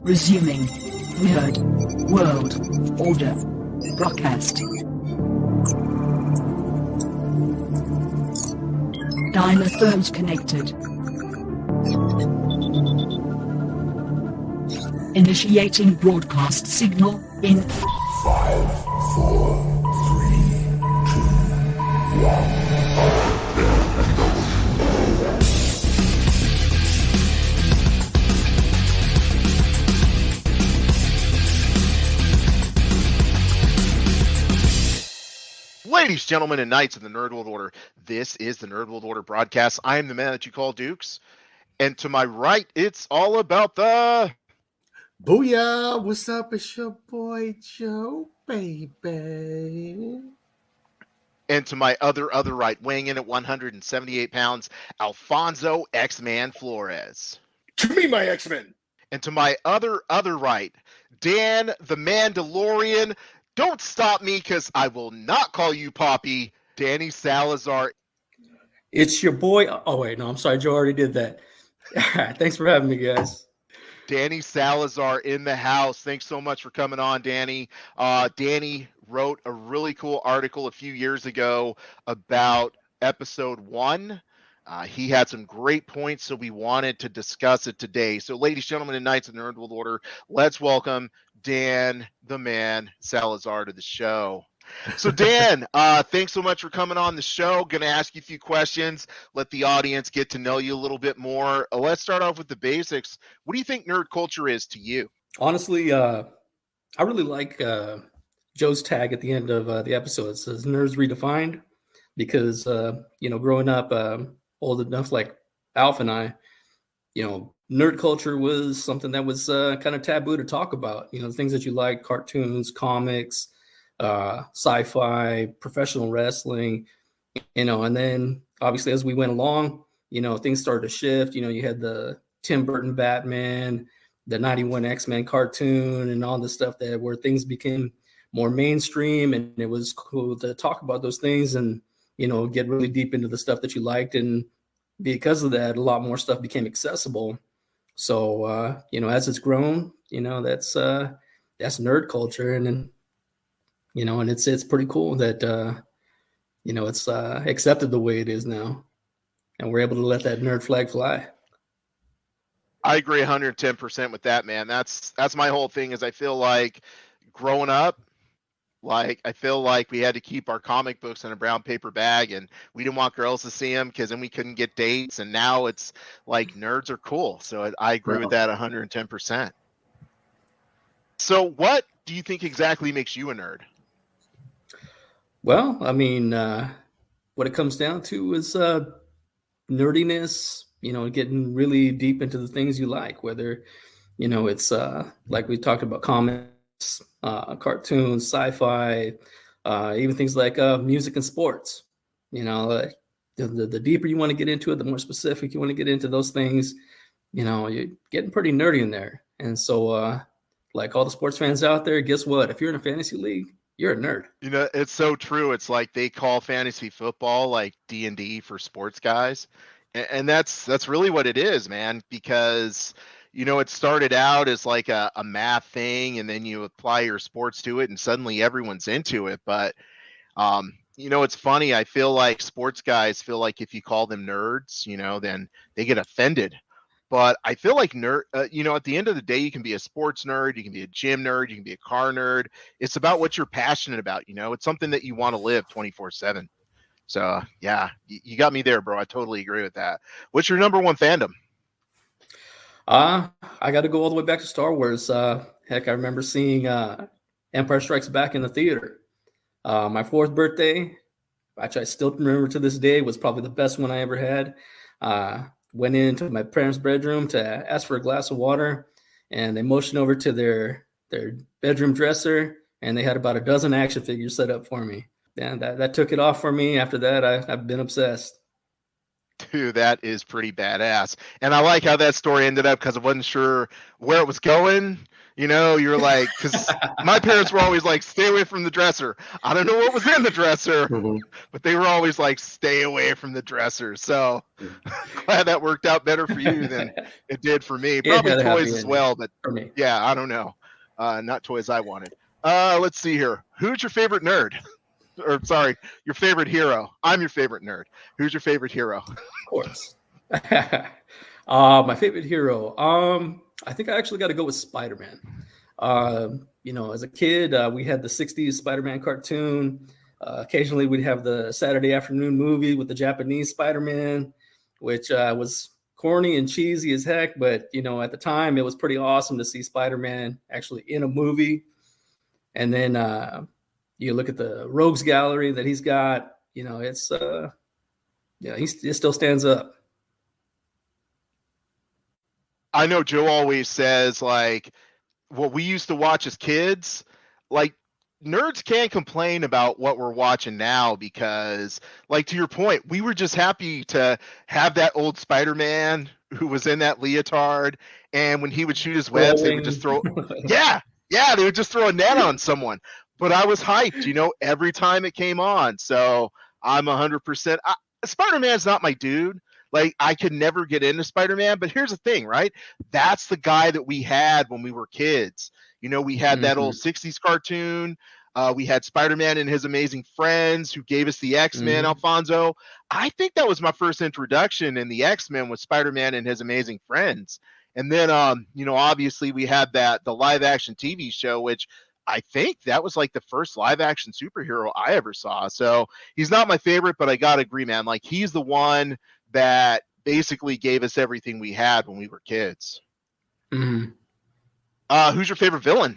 Resuming. Weird World Order broadcast. Dynaphones connected. Initiating broadcast signal in 5, 4, 3, 2, 1. Ladies, gentlemen, and knights of the Nerd World Order, this is the Nerd World Order broadcast. I am the man that you call Dukes. And to my right, it's all about the... Booyah! What's up? It's your boy Joe, baby. And to my other right, weighing in at 178 pounds, Alfonso X-Man Flores. To me, my X-Men. And to my other right, Dan the Mandalorian. Don't stop me, because I will not call you Papi. Danny Salazar. It's your boy. Oh, wait, no, I'm sorry. Joe already did that. All right, thanks for having me, guys. Danny Salazar in the house. Thanks so much for coming on, Danny. Danny wrote a really cool article a few years ago about episode 1. He had some great points, so we wanted to discuss it today. So, ladies, gentlemen, and knights of the Nerd World Order, let's welcome Dan, the man, Salazar, to the show. So, Dan, thanks so much for coming on the show. Going to ask you a few questions, let the audience get to know you a little bit more. Let's start off with the basics. What do you think nerd culture is to you? Honestly, I really like Joe's tag at the end of the episode. It says Nerds Redefined, because, growing up old enough like Alf and I, nerd culture was something that was kind of taboo to talk about. Things that you like, cartoons, comics, sci-fi, professional wrestling, and then obviously as we went along, things started to shift. You had the Tim Burton Batman, the 91 X-Men cartoon, and all the stuff where things became more mainstream, and it was cool to talk about those things and, get really deep into the stuff that you liked. And because of that, a lot more stuff became accessible. So, as it's grown, that's nerd culture. And then, and it's pretty cool that, it's accepted the way it is now. And we're able to let that nerd flag fly. I agree 110% with that, man. That's my whole thing. Is I feel like growing up, I feel like we had to keep our comic books in a brown paper bag, and we didn't want girls to see them because then we couldn't get dates. And now it's like nerds are cool. So I agree with that 110%. So what do you think exactly makes you a nerd? Well, I mean, what it comes down to is nerdiness, getting really deep into the things you like, whether, it's like we talked about, comics, cartoons, sci-fi, even things like music and sports. The deeper you want to get into it, the more specific you want to get into those things, you're getting pretty nerdy in there. And so like all the sports fans out there, guess what? If you're in a fantasy league, you're a nerd. It's so true. It's like they call fantasy football like D&D for sports guys. And that's really what it is, man, because it started out as like a math thing, and then you apply your sports to it, and suddenly everyone's into it. But, it's funny. I feel like sports guys feel like if you call them nerds, then they get offended. But I feel like at the end of the day, you can be a sports nerd, you can be a gym nerd, you can be a car nerd. It's about what you're passionate about. It's something that you want to live 24/7. So, yeah, you got me there, bro. I totally agree with that. What's your number one fandom? I got to go all the way back to Star Wars. Heck, I remember seeing Empire Strikes Back in the theater. My 4th birthday, which I still remember to this day, was probably the best one I ever had. Went into my parents' bedroom to ask for a glass of water, and they motioned over to their bedroom dresser, and they had about a dozen action figures set up for me. And that took it off for me. After that, I've been obsessed. Dude, that is pretty badass. And I like how that story ended up because I wasn't sure where it was going. You know, you're like, because my parents were always like, stay away from the dresser. I don't know what was in the dresser, but they were always like, stay away from the dresser. So glad that worked out better for you than it did for me. Probably toys as well, but yeah, I don't know. Not toys I wanted. Let's see here. Who's your favorite nerd? Or sorry, your favorite hero. I'm your favorite nerd. Who's your favorite hero? Of course. My favorite hero. I think I actually got to go with Spider-Man. You know, as a kid, we had the 60s Spider-Man cartoon. Occasionally we'd have the Saturday afternoon movie with the Japanese Spider-Man, which was corny and cheesy as heck. But, you know, at the time it was pretty awesome to see Spider-Man actually in a movie. And then you look at the Rogues Gallery that he's got, you know, it's, yeah, it still stands up. I know Joe always says, like, what we used to watch as kids, like, nerds can't complain about what we're watching now because, like, to your point, we were just happy to have that old Spider-Man who was in that leotard, and when he would shoot his webs, they would just throw, yeah, they would just throw a net on someone. But I was hyped, you know, every time it came on. So I'm 100%. Spider-Man's not my dude. Like, I could never get into Spider-Man. But here's the thing, right? That's the guy that we had when we were kids. You know, we had that old 60s cartoon. We had Spider-Man and His Amazing Friends, who gave us the X-Men, Alfonso. I think that was my first introduction in the X-Men, was Spider-Man and His Amazing Friends. And then, you know, obviously we had the live action TV show, which I think that was like the first live action superhero I ever saw. So he's not my favorite, but I got to agree, man. Like, he's the one that basically gave us everything we had when we were kids. Who's your favorite villain?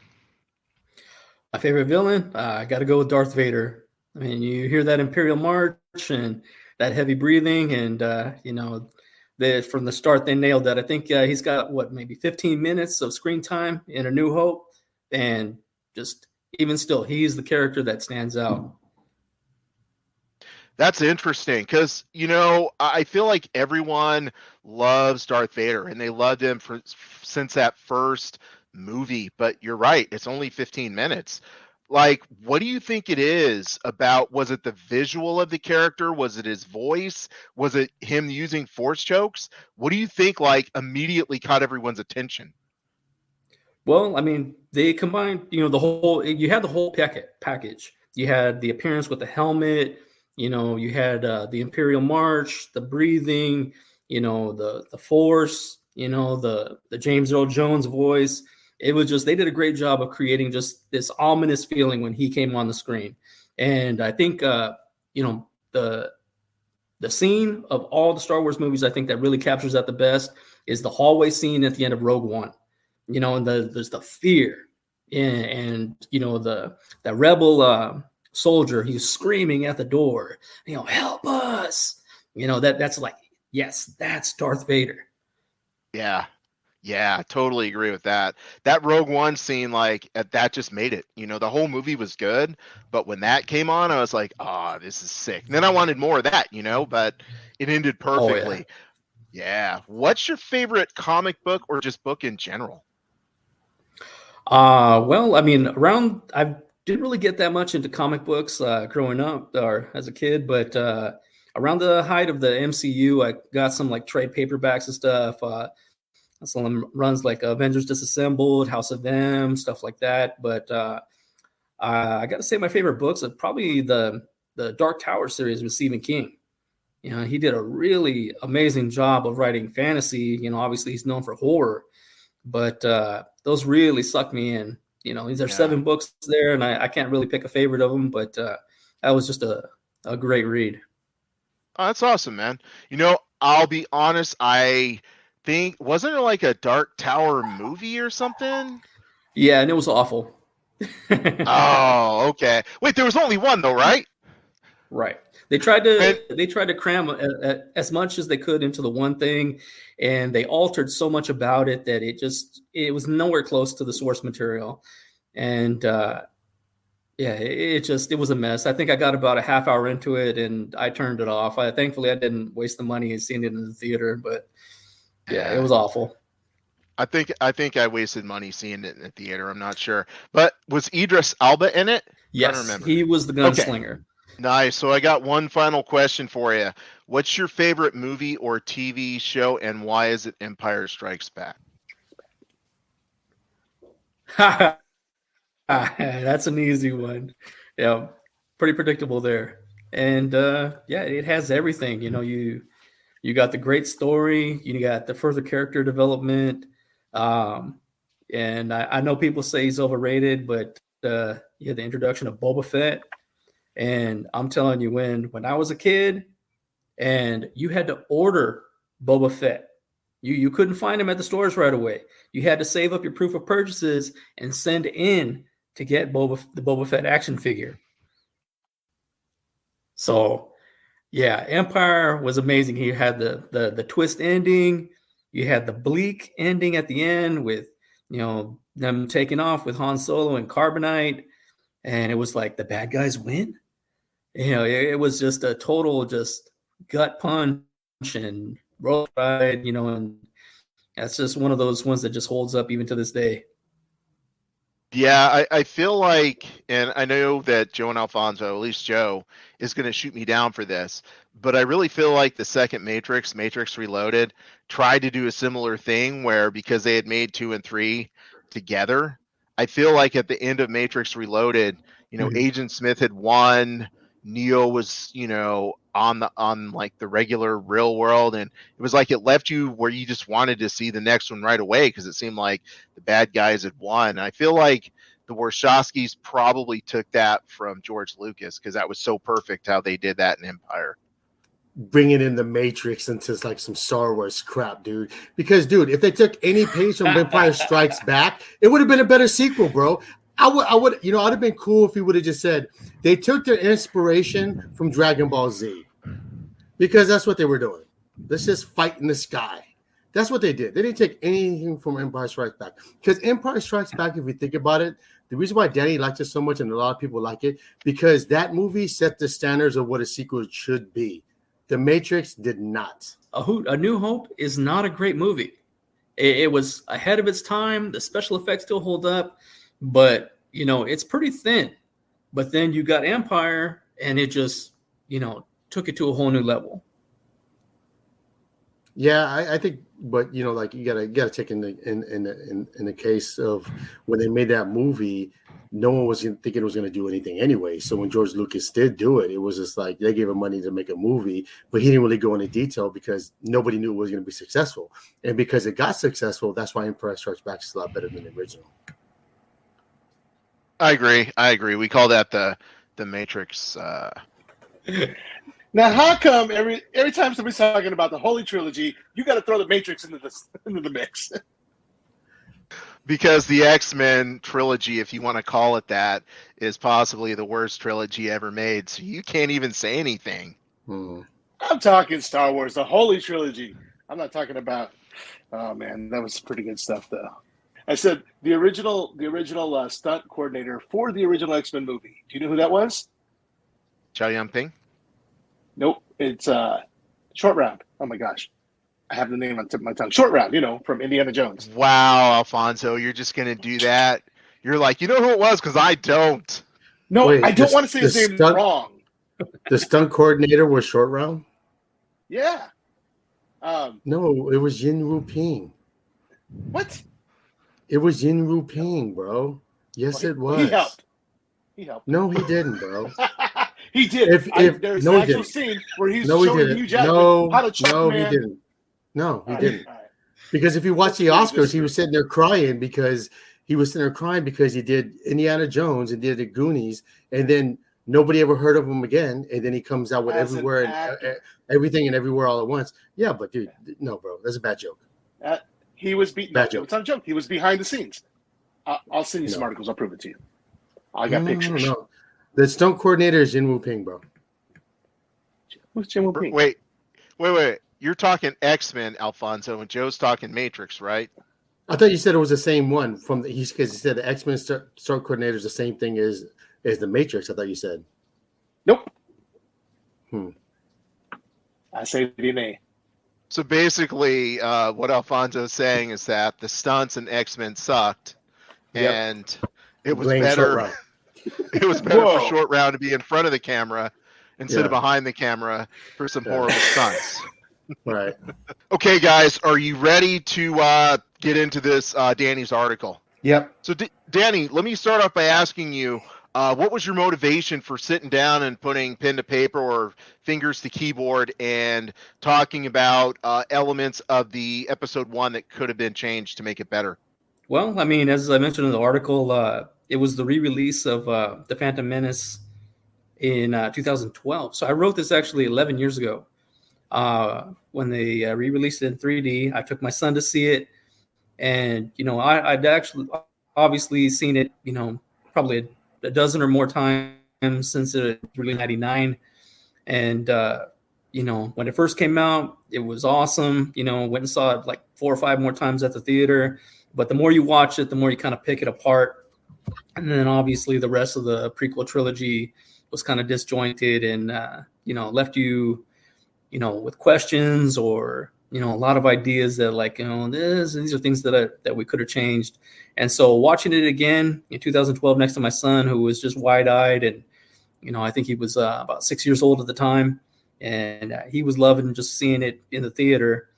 My favorite villain? I got to go with Darth Vader. I mean, you hear that Imperial March and that heavy breathing, and, you know, from the start, they nailed that. I think he's got, maybe 15 minutes of screen time in A New Hope. And just even still, he's the character that stands out. That's interesting because, you know, I feel like everyone loves Darth Vader and they loved him since that first movie. But you're right, it's only 15 minutes. Like, what do you think it is about? Was it the visual of the character? Was it his voice? Was it him using force chokes? What do you think, like, immediately caught everyone's attention? Well, I mean, they combined, you know, you had the whole package. You had the appearance with the helmet, you know, you had the Imperial March, the breathing, you know, the force, you know, the James Earl Jones voice. It was just, they did a great job of creating just this ominous feeling when he came on the screen. And I think, you know, the scene of all the Star Wars movies, I think that really captures that the best is the hallway scene at the end of Rogue One. You know, and there's the fear, and you know, the rebel soldier, he's screaming at the door, you know, help us. You know, that's like, yes, that's Darth Vader. Yeah, totally agree with that. That Rogue One scene, like, that just made it. You know, the whole movie was good, but when that came on, I was like, oh, this is sick. And then I wanted more of that, you know, but it ended perfectly. Yeah. What's your favorite comic book or just book in general? Well, I mean, I didn't really get that much into comic books growing up or as a kid, but around the height of the MCU, I got some like trade paperbacks and stuff. Some runs like Avengers Disassembled, House of M, stuff like that. But I got to say, my favorite books are probably the Dark Tower series with Stephen King. You know, he did a really amazing job of writing fantasy. You know, obviously he's known for horror, but those really sucked me in. You know, there's 7 books there, and I can't really pick a favorite of them, but that was just a great read. Oh, that's awesome, man. You know, I'll be honest, I think, wasn't there like a Dark Tower movie or something? Yeah, and it was awful. Oh, okay. Wait, there was only one though, right? Right. They tried to cram as much as they could into the one thing, and they altered so much about it that it was nowhere close to the source material. And Yeah, it was a mess. I think I got about a half hour into it and I turned it off. Thankfully I didn't waste the money and seeing it in the theater, but yeah, it was awful. I think I wasted money seeing it in the theater. I'm not sure, but was Idris Elba in it? Trying to Yes, remember. he was the gunslinger. Nice. So I got one final question for you. What's your favorite movie or TV show, and why is it Empire Strikes Back? That's an easy one. Yeah, pretty predictable there. And yeah, it has everything. You got the great story, you got the further character development. And I know people say he's overrated, but you had the introduction of Boba Fett. And I'm telling you, when I was a kid and you had to order Boba Fett, you couldn't find him at the stores right away. You had to save up your proof of purchases and send in to get the Boba Fett action figure. So, yeah, Empire was amazing. He had the twist ending. You had the bleak ending at the end with, them taking off with Han Solo and Carbonite. And it was like the bad guys win. It was just a total just gut punch and roll ride, and that's just one of those ones that just holds up even to this day. Yeah, I feel like, and I know that Joe and Alfonso, at least Joe, is going to shoot me down for this, but I really feel like the second Matrix Reloaded, tried to do a similar thing where, because they had made 2 and 3 together, I feel like at the end of Matrix Reloaded, Agent Smith had won, Neo was, on like the regular real world, and it was like it left you where you just wanted to see the next one right away because it seemed like the bad guys had won. And I feel like the Wachowskis probably took that from George Lucas because that was so perfect how they did that in Empire. Bringing in the Matrix into like some Star Wars crap, dude. Because, dude, if they took any page from Empire Strikes Back, it would have been a better sequel, bro. I'd have been cool if he would have just said they took their inspiration from Dragon Ball Z, because that's what they were doing. Let's just fight in the sky. That's what they did. They didn't take anything from Empire Strikes Back, because Empire Strikes Back, if you think about it, the reason why Danny liked it so much and a lot of people like it, because that movie set the standards of what a sequel should be. The Matrix did not. A New Hope is not a great movie. It was ahead of its time. The special effects still hold up. But, it's pretty thin. But then you got Empire, and it just, took it to a whole new level. Yeah, I think, but like you gotta take in the case of when they made that movie, no one was thinking it was going to do anything anyway. So when George Lucas did do it, it was just like they gave him money to make a movie, but he didn't really go into detail because nobody knew it was going to be successful. And because it got successful, that's why Empire Strikes Back is a lot better than the original. I agree. We call that the Matrix. Now, how come every time somebody's talking about the Holy Trilogy, you got to throw the Matrix into the mix? Because the X-Men trilogy, if you want to call it that, is possibly the worst trilogy ever made. So you can't even say anything. I'm talking Star Wars, the Holy Trilogy. I'm not talking about. Oh man, that was pretty good stuff, though. I said the original stunt coordinator for the original X-Men movie. Do you know who that was? Chow Yun-Ping? Nope, it's Short Round. Oh my gosh, I have the name on the tip of my tongue. Short Round, from Indiana Jones. Wow, Alfonso, you're just gonna do that? You're like, you know who it was? Because I don't. No, wait, I don't want to say his name wrong. The stunt coordinator was Short Round? Yeah. No, it was Yin Wu Ping. What? It was Yin Wu Ping, bro. Yes, it was. He helped. No, he didn't, bro. He did. There's an actual scene where he's showing Hugh Jackman how to choke man. He didn't. No, he didn't. Right. Because if you watch the Oscars, he was sitting there crying because he did Indiana Jones and did the Goonies, and then nobody ever heard of him again, and then he comes out with Everywhere and Everything and Everywhere All at Once. Yeah, but dude, no, bro, that's a bad joke. He was beaten. Bad joke. It's not a joke. He was behind the scenes. I'll send you some articles. I'll prove it to you. I got pictures. No. The stunt coordinator is Jin Woo Ping, bro. Who's Jin Woo Ping? Wait. You're talking X-Men, Alfonso, and Joe's talking Matrix, right? I thought you said it was the same one because he said the X-Men stunt coordinator is the same thing as is the Matrix. I thought you said. Nope. Hmm. I say DNA. So basically, what Alfonso's saying is that the stunts in X-Men sucked, Yep. and it was Blame Short better. Round. It was better for Whoa. Short Round to be in front of the camera instead of Yeah. behind the camera for some Yeah. horrible stunts. Right. Okay, guys, are you ready to get into this Danny's article? Yep. So, Danny, let me start off by asking you, what was your motivation for sitting down and putting pen to paper or fingers to keyboard and talking about elements of the episode 1 that could have been changed to make it better? Well, I mean, as I mentioned in the article, it was the re-release of The Phantom Menace in 2012. So I wrote this actually 11 years ago when they re-released it in 3D. I took my son to see it, and I'd actually obviously seen it, probably a dozen or more times since it was released in '99. And when it first came out, it was awesome. Went and saw it like 4 or 5 more times at the theater. But the more you watch it, the more you kind of pick it apart. And then obviously the rest of the prequel trilogy was kind of disjointed and, left you, with questions or, a lot of ideas that these are things that we could have changed. And so watching it again in 2012 next to my son, who was just wide-eyed and, I think he was about 6 years old at the time. And he was loving just seeing it in the theater.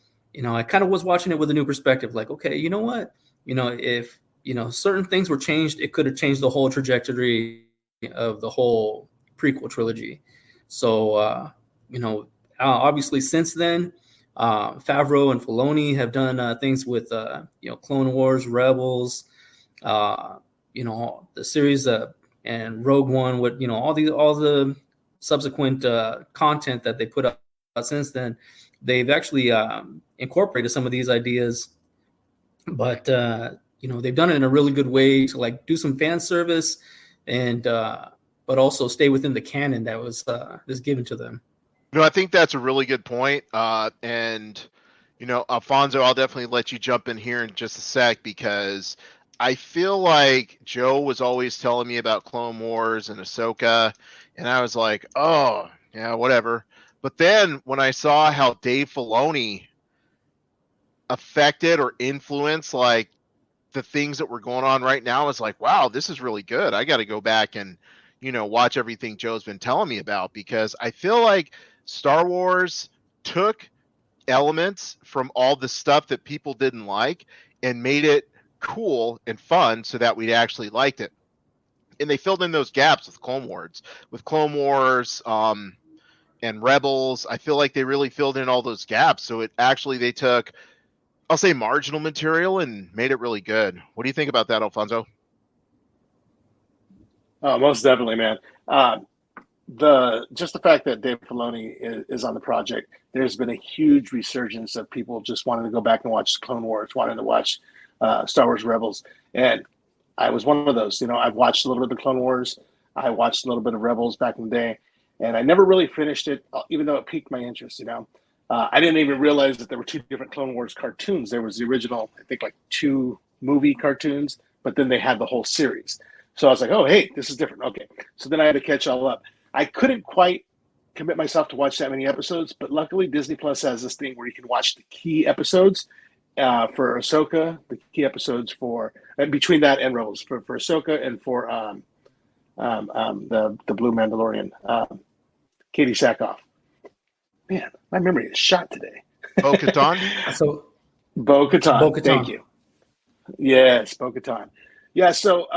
I kind of was watching it with a new perspective, like, okay, you know what? If, certain things were changed, it could have changed the whole trajectory of the whole prequel trilogy. So, obviously since then, Favreau and Filoni have done things with, Clone Wars, Rebels, the series and Rogue One, with, all the subsequent content that they put up since then. They've actually incorporated some of these ideas, but they've done it in a really good way to do some fan service and but also stay within the canon that was given to them. I think that's a really good point. And Alfonso, I'll definitely let you jump in here in just a sec, because I feel like Joe was always telling me about Clone Wars and Ahsoka, and I was like, oh yeah, whatever. But then when I saw how Dave Filoni affected or influenced the things that were going on right now, I was like, wow, this is really good. I got to go back and watch everything Joe's been telling me about, because I feel like Star Wars took elements from all the stuff that people didn't like and made it cool and fun so that we actually liked it. And they filled in those gaps with Clone Wars, and Rebels. I feel like they really filled in all those gaps. So they took, I'll say, marginal material and made it really good. What do you think about that, Alfonso? Oh, most definitely, man. The fact that Dave Filoni is on the project, there's been a huge resurgence of people just wanting to go back and watch Clone Wars, wanting to watch Star Wars Rebels, and I was one of those. I've watched a little bit of Clone Wars, I watched a little bit of Rebels back in the day, and I never really finished it, even though it piqued my interest. I didn't even realize that there were 2 different Clone Wars cartoons. There was the original, I think, 2 movie cartoons, but then they had the whole series. So I was like, oh, hey, this is different. Okay. So then I had to catch all up. I couldn't quite commit myself to watch that many episodes, but luckily Disney Plus has this thing where you can watch the key episodes for Ahsoka, the key episodes for between that and Rebels for Ahsoka and for the Blue Mandalorian, Katie Sackhoff. Man, my memory is shot today. Bo-Katan? So Bo-Katan. Thank you. Yes, Bo-Katan. Yeah, so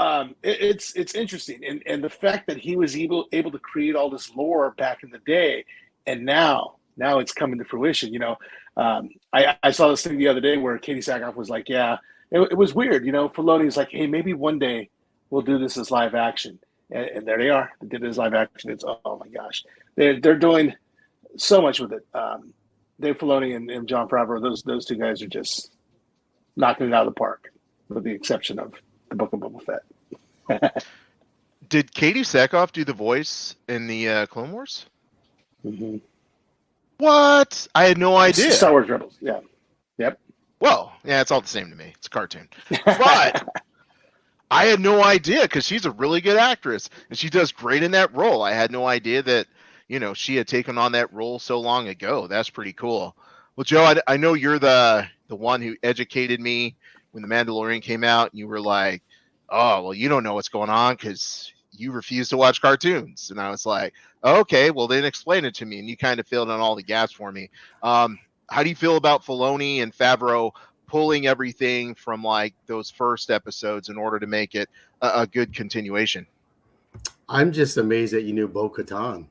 it's interesting, and the fact that he was able to create all this lore back in the day, and now it's coming to fruition. I saw this thing the other day where Katie Sackhoff was like, yeah, it was weird. Filoni's like, hey, maybe one day we'll do this as live action, and there they are. They did it as live action. It's, oh my gosh, they're doing so much with it. Dave Filoni and Jon Favreau, those 2 guys are just knocking it out of the park, with the exception of the Book of Boba Fett. Did Katie Sackhoff do the voice in the Clone Wars? Mm-hmm. What? I had no idea. Star Wars Rebels, yeah. Yep. Well, yeah, it's all the same to me. It's a cartoon. But I had no idea, because she's a really good actress and she does great in that role. I had no idea that, she had taken on that role so long ago. That's pretty cool. Well, Joe, I know you're the one who educated me when The Mandalorian came out, and you were like, "Oh, well, you don't know what's going on because you refuse to watch cartoons." And I was like, "Okay, well, then explain it to me." And you kind of filled in all the gaps for me. How do you feel about Filoni and Favreau pulling everything from like those first episodes in order to make it a good continuation? I'm just amazed that you knew Bo-Katan.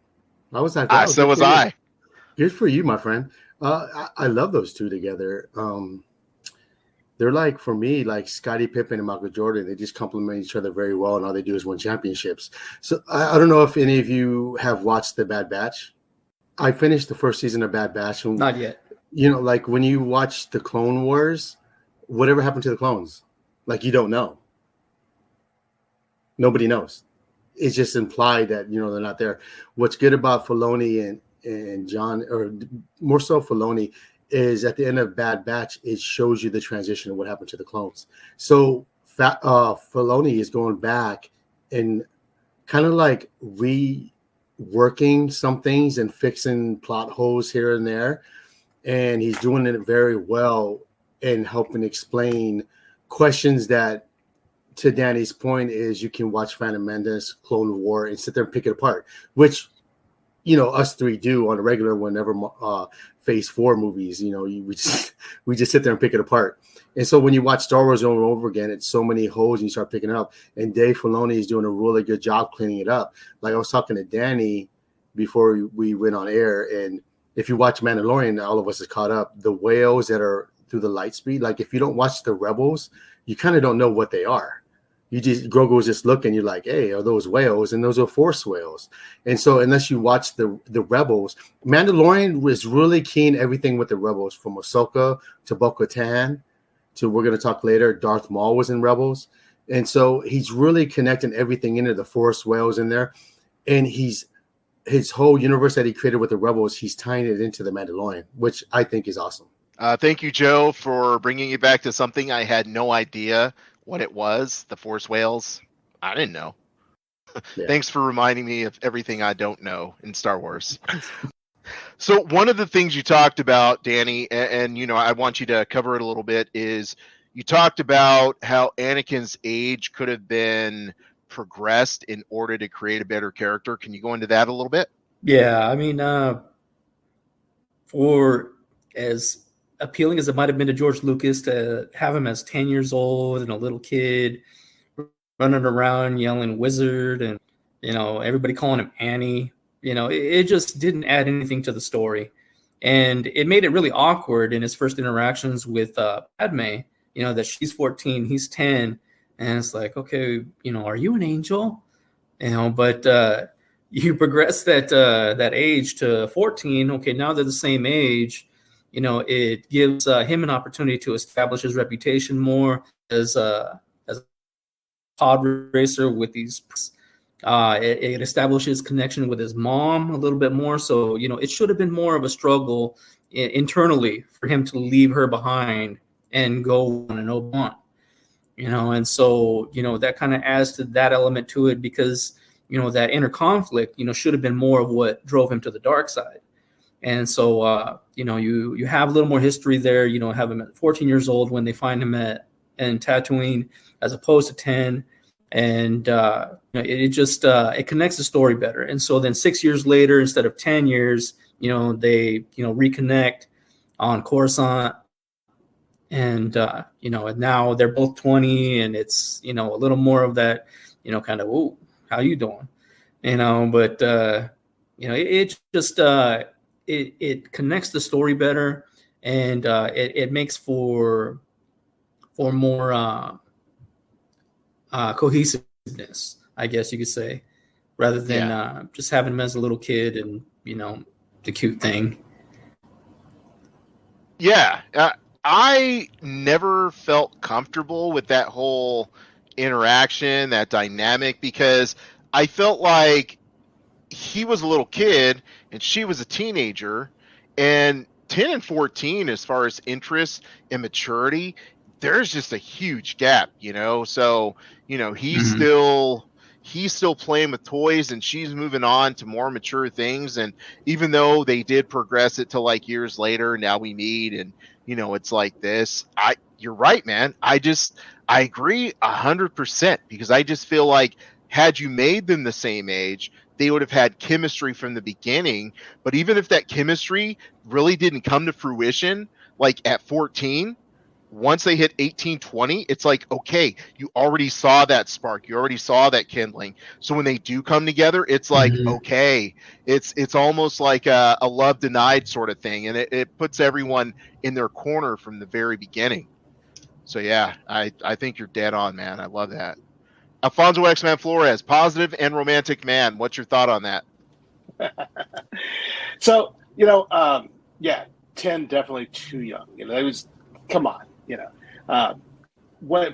I was like, Ah, wow, so good was for you. I. Good for you, my friend. I love those two together. They're like, for me, like Scottie Pippen and Michael Jordan. They just complement each other very well, and all they do is win championships. So I don't know if any of you have watched The Bad Batch. I finished the first season of Bad Batch. And, Not yet. like when you watch the Clone Wars, whatever happened to the clones? Like, you don't know. Nobody knows. It's just implied that, they're not there. What's good about Filoni and John, or more so Filoni, is at the end of Bad Batch, it shows you the transition of what happened to the clones. So Filoni is going back and kind of like reworking some things and fixing plot holes here and there. And he's doing it very well and helping explain questions that, to Danny's point, is you can watch Phantom Menace, Clone War, and sit there and pick it apart, which, us three do on a regular whenever Phase 4 movies, we just sit there and pick it apart. And so when you watch Star Wars over and over again, it's so many holes and you start picking it up. And Dave Filoni is doing a really good job cleaning it up. Like I was talking to Danny before we went on air, and if you watch Mandalorian, all of us is caught up. The whales that are through the light speed, like if you don't watch the Rebels, you kind of don't know what they are. Grogu was just looking, you're like, hey, are those whales? And those are Force whales. And so unless you watch the Rebels, Mandalorian was really keen everything with the Rebels, from Ahsoka to Bo-Katan to, we're going to talk later, Darth Maul was in Rebels. And so he's really connecting everything into the Force whales in there. And his whole universe that he created with the Rebels, he's tying it into the Mandalorian, which I think is awesome. Thank you, Joe, for bringing it back to something I had no idea what it was. The Force whales. I didn't know. Yeah. Thanks for reminding me of everything I don't know in Star Wars. So one of the things you talked about, Danny, and I want you to cover it a little bit, is you talked about how Anakin's age could have been progressed in order to create a better character. Can you go into that a little bit? Yeah, I mean, for as appealing as it might have been to George Lucas to have him as 10 years old and a little kid running around yelling wizard and, everybody calling him Annie, it just didn't add anything to the story. And it made it really awkward in his first interactions with Padme, that she's 14, he's 10. And it's like, okay, are you an angel? But you progress that age to 14. Okay, now they're the same age. It gives him an opportunity to establish his reputation more as a pod racer with these. It establishes connection with his mom a little bit more. So, it should have been more of a struggle internally for him to leave her behind and go on and Obi-Wan. And so, that kind of adds to that element to it, because, that inner conflict, should have been more of what drove him to the dark side. And so, you have a little more history there, have him at 14 years old when they find him in Tatooine, as opposed to 10. And it connects the story better. And so then 6 years later, instead of 10 years, they, reconnect on Coruscant. And, and now they're both 20, and it's, a little more of that, kind of, ooh, how you doing? But, it just, it connects the story better, and it makes for more cohesiveness, I guess you could say, rather than just having him as a little kid and the cute thing. Yeah, I never felt comfortable with that whole interaction, that dynamic, because I felt like he was a little kid and she was a teenager, and 10 and 14, as far as interest and maturity, there's just a huge gap, So, he's Mhm. still playing with toys, and she's moving on to more mature things. And even though they did progress it to like years later, now we meet, and it's like this. You're right, man. I agree 100%, because I just feel like had you made them the same age, they would have had chemistry from the beginning. But even if that chemistry really didn't come to fruition, like at 14, once they hit 18, 20, it's like, okay, you already saw that spark, you already saw that kindling. So when they do come together, it's like, Mhm. okay, it's almost like a love denied sort of thing, and it puts everyone in their corner from the very beginning. So yeah, I think you're dead on, man. I love that. Alfonso X-Man Flores, positive and romantic man. What's your thought on that? So, yeah, 10 definitely too young. It was, come on,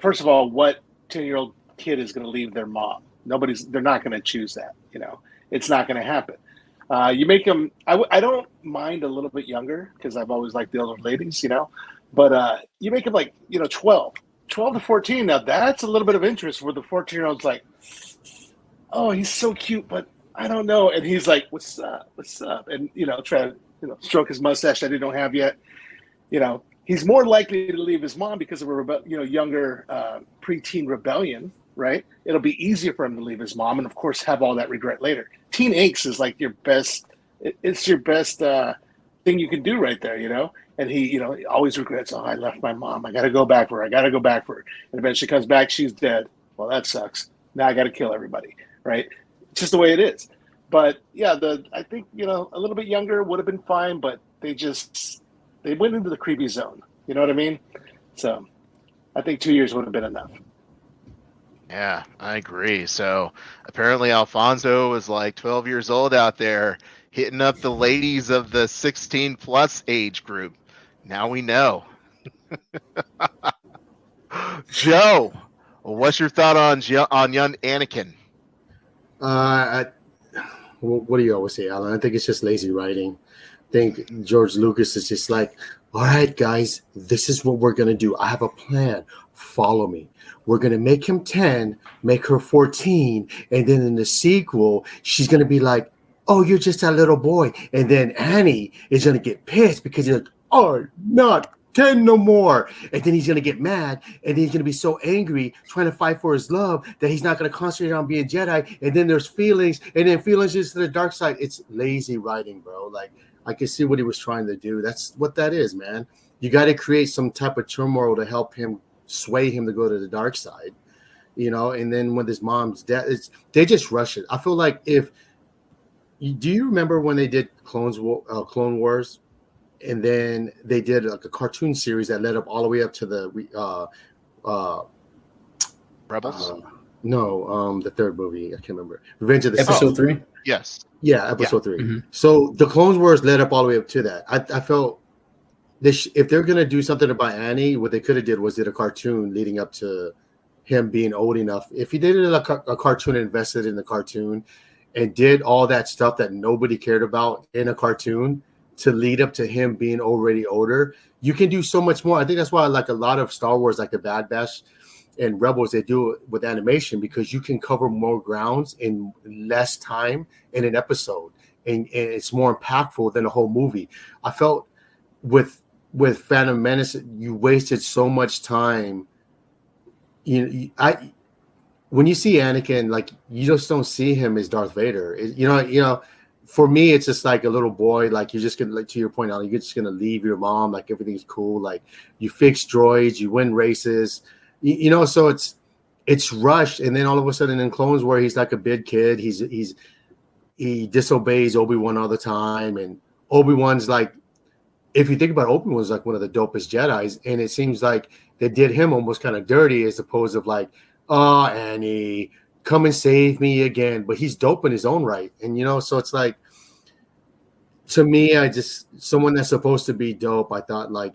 first of all, what 10-year-old kid is going to leave their mom? They're not going to choose that. It's not going to happen. You make them, I don't mind a little bit younger, because I've always liked the older ladies, but you make them like, 12 to 14. Now that's a little bit of interest, where the 14-year-old's like, oh, he's so cute, but I don't know. And he's like, what's up? And, try to, stroke his mustache that he don't have yet. He's more likely to leave his mom because of a younger preteen rebellion, right? It'll be easier for him to leave his mom, and of course have all that regret later. Teen angst is like your best. It's your best thing you can do right there, And he, always regrets. Oh, I left my mom. I got to go back for her. And eventually comes back. She's dead. Well, that sucks. Now I got to kill everybody, right? It's just the way it is. But yeah, I think a little bit younger would have been fine, but they went into the creepy zone. You know what I mean? So I think 2 years would have been enough. Yeah, I agree. So apparently Alfonso was like 12 years old out there hitting up the ladies of the 16 plus age group. Now we know. Joe, what's your thought on young Anakin? What do you always say, Alan? I think it's just lazy writing. I think George Lucas is just like, all right, guys, this is what we're going to do. I have a plan. Follow me. We're going to make him 10, make her 14. And then in the sequel, she's going to be like, oh, you're just a little boy. And then Annie is going to get pissed because he's like, oh, not 10 no more. And then he's going to get mad. And then he's going to be so angry trying to fight for his love that he's not going to concentrate on being Jedi. And then there's feelings. And then feelings is to the dark side. It's lazy writing, bro. Like, I can see what he was trying to do. That's what that is, man. You got to create some type of turmoil to help him sway him to go to the dark side, and then when his mom's dead, they just rush it. I feel like do you remember when they did Clone Wars, and then they did like a cartoon series that led up all the way up to the Rebels? The third movie, I can't remember. Revenge of the Sith. Episode 3? Yes. Yeah, episode 3. Mm-hmm. So the Clone Wars led up all the way up to that. I felt if they're going to do something about Annie, what they could have did was did a cartoon leading up to him being old enough. If he did a cartoon, invested in the cartoon, and did all that stuff that nobody cared about in a cartoon to lead up to him being already older, you can do so much more. I think that's why I like a lot of Star Wars, like the Bad Batch and Rebels, they do it with animation, because you can cover more grounds in less time in an episode, and it's more impactful than a whole movie. I felt with Phantom Menace, you wasted so much time. When you see Anakin, like, you just don't see him as Darth Vader. For me, it's just like a little boy. Like, you're just gonna, like, to your point, Alan, you're just gonna leave your mom. Like, everything's cool. Like, you fix droids, you win races. So it's rushed, and then all of a sudden in Clones, where he's like a big kid, he disobeys Obi-Wan all the time, and Obi-Wan's like, if you think about it, Obi-Wan's like one of the dopest Jedis, and it seems like they did him almost kind of dirty, as opposed to like, oh, Annie, come and save me again. But he's dope in his own right, and so it's like, to me, someone that's supposed to be dope, I thought, like,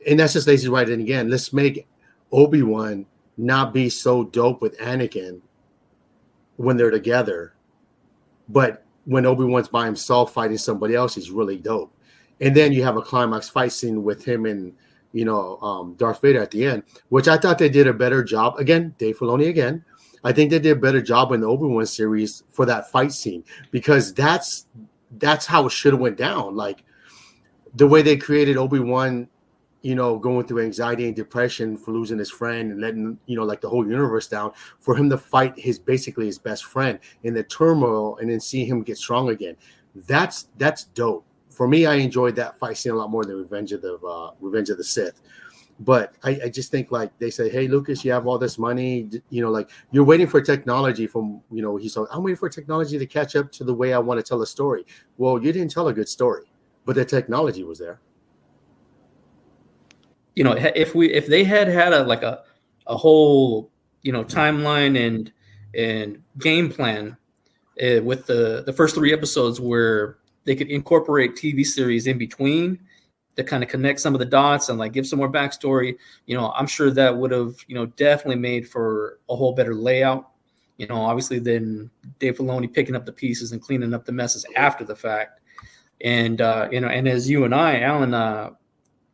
and that's just lazy writing again. Let's make Obi-Wan not be so dope with Anakin when they're together, but when Obi-Wan's by himself fighting somebody else, he's really dope. And then you have a climax fight scene with him and Darth Vader at the end, which I thought they did a better job. Again, Dave Filoni again. I think they did a better job in the Obi-Wan series for that fight scene, because that's how it should have went down. Like the way they created Obi-Wan, going through anxiety and depression for losing his friend and letting, like the whole universe down, for him to fight basically his best friend in the turmoil and then see him get strong again. That's dope. For me, I enjoyed that fight scene a lot more than Revenge of the Sith. But I just think, like, they say, hey, Lucas, you have all this money, like you're waiting for technology from, he's like, I'm waiting for technology to catch up to the way I want to tell a story. Well, you didn't tell a good story, but the technology was there. If they had a whole, timeline and game plan with the first 3 episodes where they could incorporate TV series in between to kind of connect some of the dots and like give some more backstory, I'm sure that would have, definitely made for a whole better layout, obviously than Dave Filoni picking up the pieces and cleaning up the messes after the fact. And, and as you and I, Alan,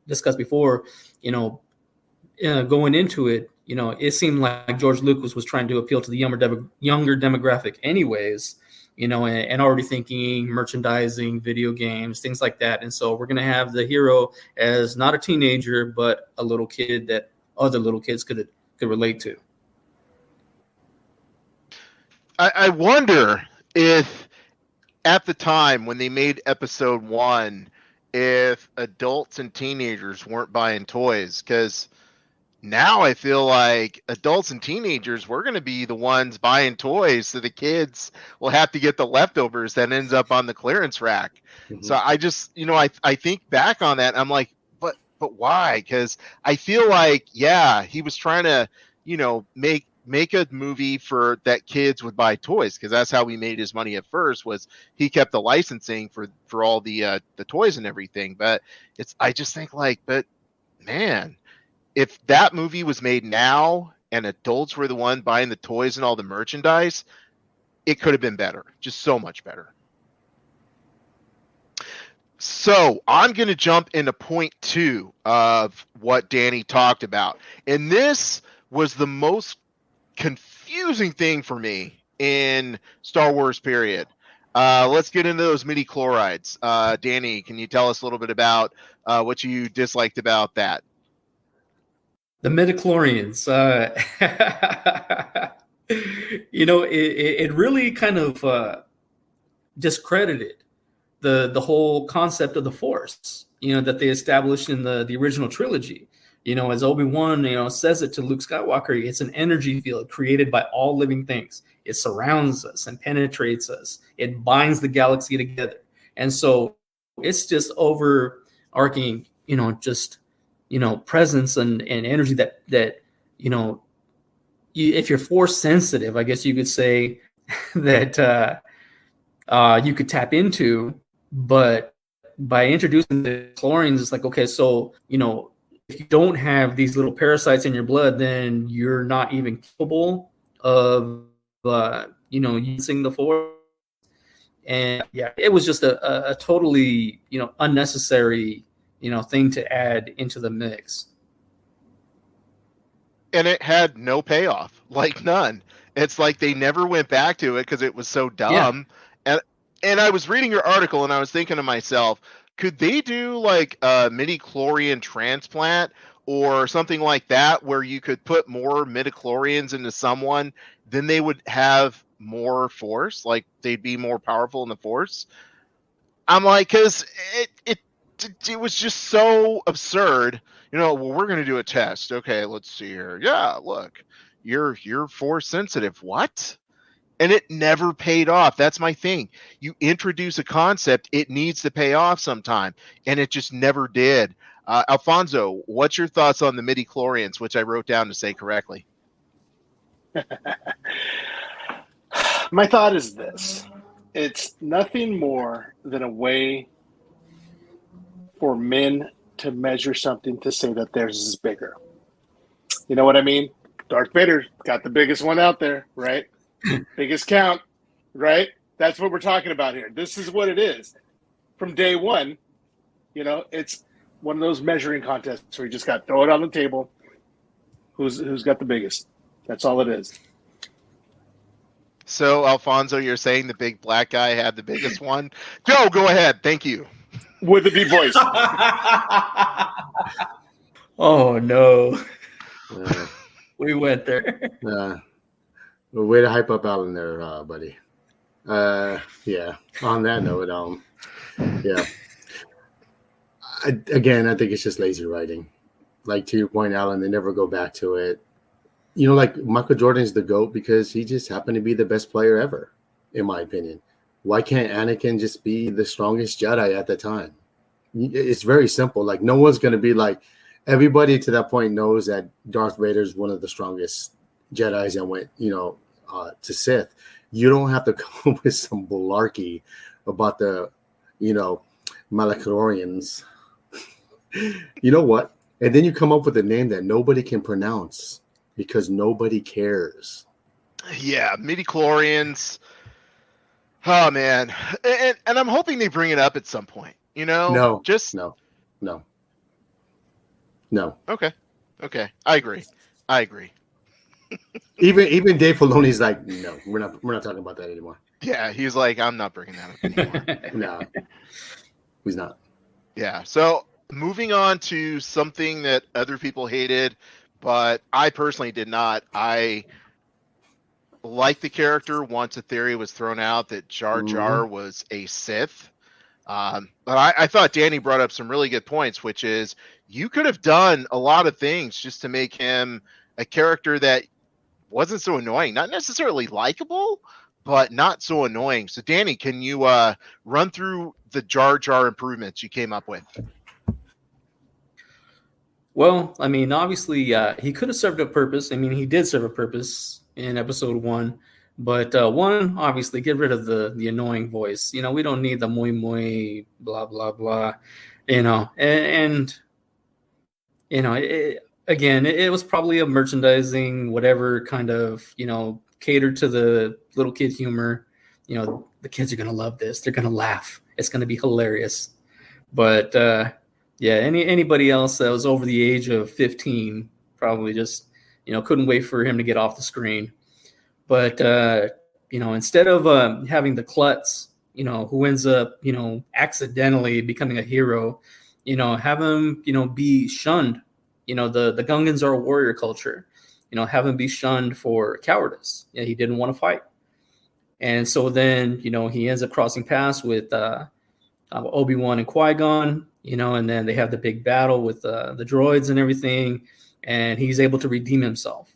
discussed before, going into it, it seemed like George Lucas was trying to appeal to the younger demographic anyways, and already thinking merchandising, video games, things like that. And so we're going to have the hero as not a teenager, but a little kid that other little kids could relate to. I wonder if at the time when they made episode 1, if adults and teenagers weren't buying toys, because now I feel like adults and teenagers, we're going to be the ones buying toys, so the kids will have to get the leftovers that ends up on the clearance rack. Mm-hmm. So I just, I think back on that, and I'm like, but why? Because I feel like, yeah, he was trying to, make a movie for that kids would buy toys, because that's how he made his money at first, was he kept the licensing for all the toys and everything. But I just think like, but man, if that movie was made now and adults were the one buying the toys and all the merchandise, it could have been better, just so much better. So I'm going to jump into point 2 of what Danny talked about. And this was the most confusing thing for me in Star Wars period. Let's get into those midi-chlorides. Danny, can you tell us a little bit about what you disliked about that? The midichlorians, it really kind of discredited the whole concept of the Force, that they established in the original trilogy. As Obi-Wan, says it to Luke Skywalker, it's an energy field created by all living things. It surrounds us and penetrates us. It binds the galaxy together. And so it's just overarching, presence and energy that if you're Force sensitive, I guess you could say that you could tap into. But by introducing the chlorines, it's like, okay, so, if you don't have these little parasites in your blood, then you're not even capable of, using the Force. And yeah, it was just a totally, unnecessary, thing to add into the mix. And it had no payoff, like none. It's like they never went back to it because it was so dumb. Yeah. And I was reading your article and I was thinking to myself, could they do like a midi-chlorian transplant or something like that, where you could put more midi-chlorians into someone, then they would have more Force, like they'd be more powerful in the Force? I'm like, because it was just so absurd. Well, we're going to do a test. Okay, let's see here. Yeah, look, you're Force sensitive. What? And it never paid off. That's my thing. You introduce a concept, it needs to pay off sometime, and it just never did. Alfonso, what's your thoughts on the midi-chlorians, which I wrote down to say correctly? My thought is this. It's nothing more than a way for men to measure something to say that theirs is bigger. You know what I mean? Darth Vader got the biggest one out there, right? Biggest count, right? That's what we're talking about here. This is what it is. From day one, it's one of those measuring contests where you just got to throw it on the table. Who's got the biggest? That's all it is. So, Alfonso, you're saying the big black guy had the biggest one? Joe, go ahead. Thank you. With a deep voice. Oh no, Uh, we went there. way to hype up Alan there, buddy. Yeah. On that note, yeah. I think it's just lazy writing. Like to your point, Alan, they never go back to it. Like Michael Jordan's the GOAT because he just happened to be the best player ever, in my opinion. Why can't Anakin just be the strongest Jedi at the time? It's very simple. Like no one's going to be like, everybody to that point knows that Darth Vader is one of the strongest Jedis and went, to Sith. You don't have to come up with some malarkey about the, Malachorians. You know what? And then you come up with a name that nobody can pronounce because nobody cares. Yeah, midi-chlorians. Oh, man. And I'm hoping they bring it up at some point, No. Just... No. Okay. I agree. Even Dave Filoni's like, no, we're not talking about that anymore. Yeah, he's like, I'm not bringing that up anymore. No, he's not. Yeah, so moving on to something that other people hated, but I personally did not. I liked the character once a theory was thrown out that Jar Jar was a Sith. But I thought Danny brought up some really good points, which is you could have done a lot of things just to make him a character that wasn't so annoying, not necessarily likable, but not so annoying. So Danny, can you run through the Jar Jar improvements you came up with? Well, I mean, obviously, he could have served a purpose. I mean, he did serve a purpose in episode 1. But one, obviously, get rid of the annoying voice. We don't need the muy muy blah blah blah. And it was probably a merchandising whatever kind of catered to the little kid humor. The kids are gonna love this. They're gonna laugh. It's gonna be hilarious. But anybody else that was over the age of 15 probably just couldn't wait for him to get off the screen. But, instead of having the klutz, who ends up, accidentally becoming a hero, have him, be shunned. The Gungans are a warrior culture, have him be shunned for cowardice. He didn't want to fight. And so then, he ends up crossing paths with Obi-Wan and Qui-Gon, and then they have the big battle with the droids and everything. And he's able to redeem himself.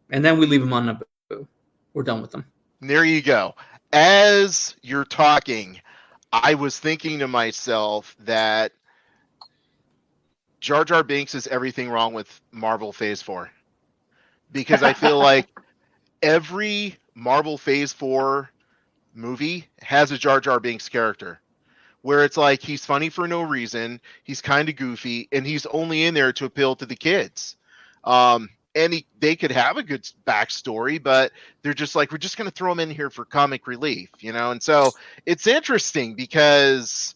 And then we leave him on Naboo. We're done with them. There you go. As you're talking, I was thinking to myself that Jar Jar Binks is everything wrong with Marvel Phase 4. Because I feel like every Marvel Phase 4 movie has a Jar Jar Binks character. Where it's like he's funny for no reason, he's kind of goofy, and he's only in there to appeal to the kids. And they could have a good backstory, but they're just like, we're just going to throw him in here for comic relief, And so it's interesting because,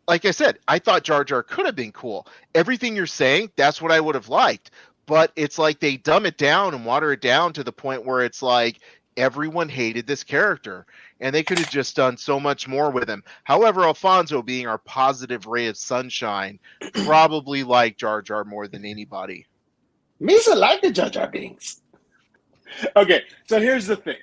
like I said, I thought Jar Jar could have been cool. Everything you're saying, that's what I would have liked. But it's like they dumb it down and water it down to the point where it's like everyone hated this character. And they could have just done so much more with him. However, Alfonso, being our positive ray of sunshine, probably liked Jar Jar more than anybody. Misa like the Jar Jar Binks. Okay, so here's the thing.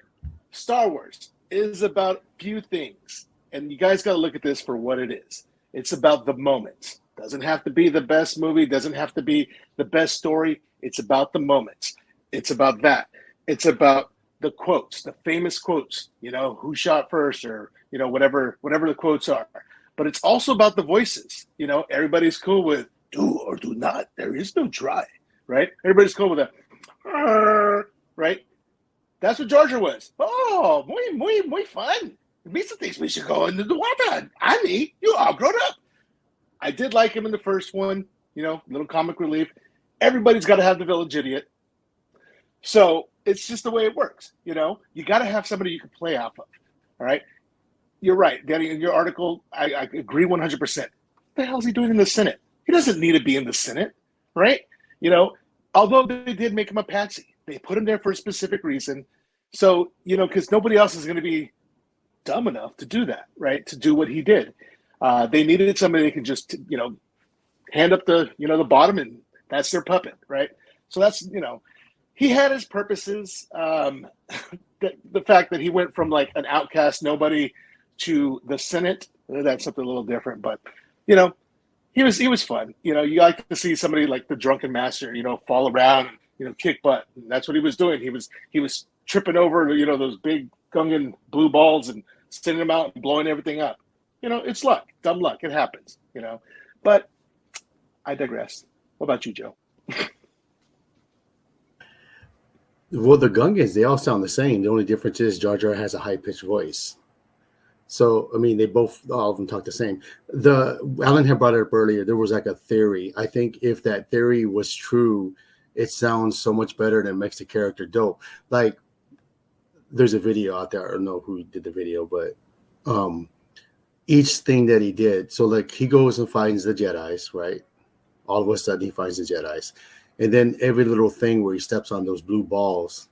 Star Wars is about few things, and you guys got to look at this for what it is. It's about the moments. Doesn't have to be the best movie. Doesn't have to be the best story. It's about the moments. It's about that. It's about the quotes, the famous quotes. Who shot first, or whatever the quotes are. But it's also about the voices. Everybody's cool with do or do not. There is no try. Right? Everybody's cool with that. Right? That's what Jar Jar was. Oh, muy fun. Misa thinks we should go into the water. Annie, you all grown up. I did like him in the first one. Little comic relief. Everybody's got to have the village idiot. So it's just the way it works. You got to have somebody you can play off of. All right? You're right, Danny. In your article, I agree 100%. What the hell is he doing in the Senate? He doesn't need to be in the Senate, right? Although they did make him a patsy, they put him there for a specific reason. So, because nobody else is going to be dumb enough to do that, right? To do what he did. They needed somebody that can just, hand up the bottom, and that's their puppet, right? So that's, he had his purposes. The fact that he went from like an outcast nobody to the Senate, that's something a little different. But, he was fun. You like to see somebody like the drunken master, fall around, kick butt. And that's what he was doing. He was tripping over, those big Gungan blue balls and sending them out and blowing everything up. It's luck, dumb luck. It happens, But I digress. What about you, Joe? Well, the Gungans, they all sound the same. The only difference is Jar Jar has a high-pitched voice. So, I mean, they all of them talk the same. Alan had brought it up earlier. There was like a theory. I think if that theory was true, it sounds so much better and makes the character dope. Like, there's a video out there. I don't know who did the video, but each thing that he did. So, like, he goes and finds the Jedis, right? All of a sudden, he finds the Jedis. And then every little thing where he steps on those blue balls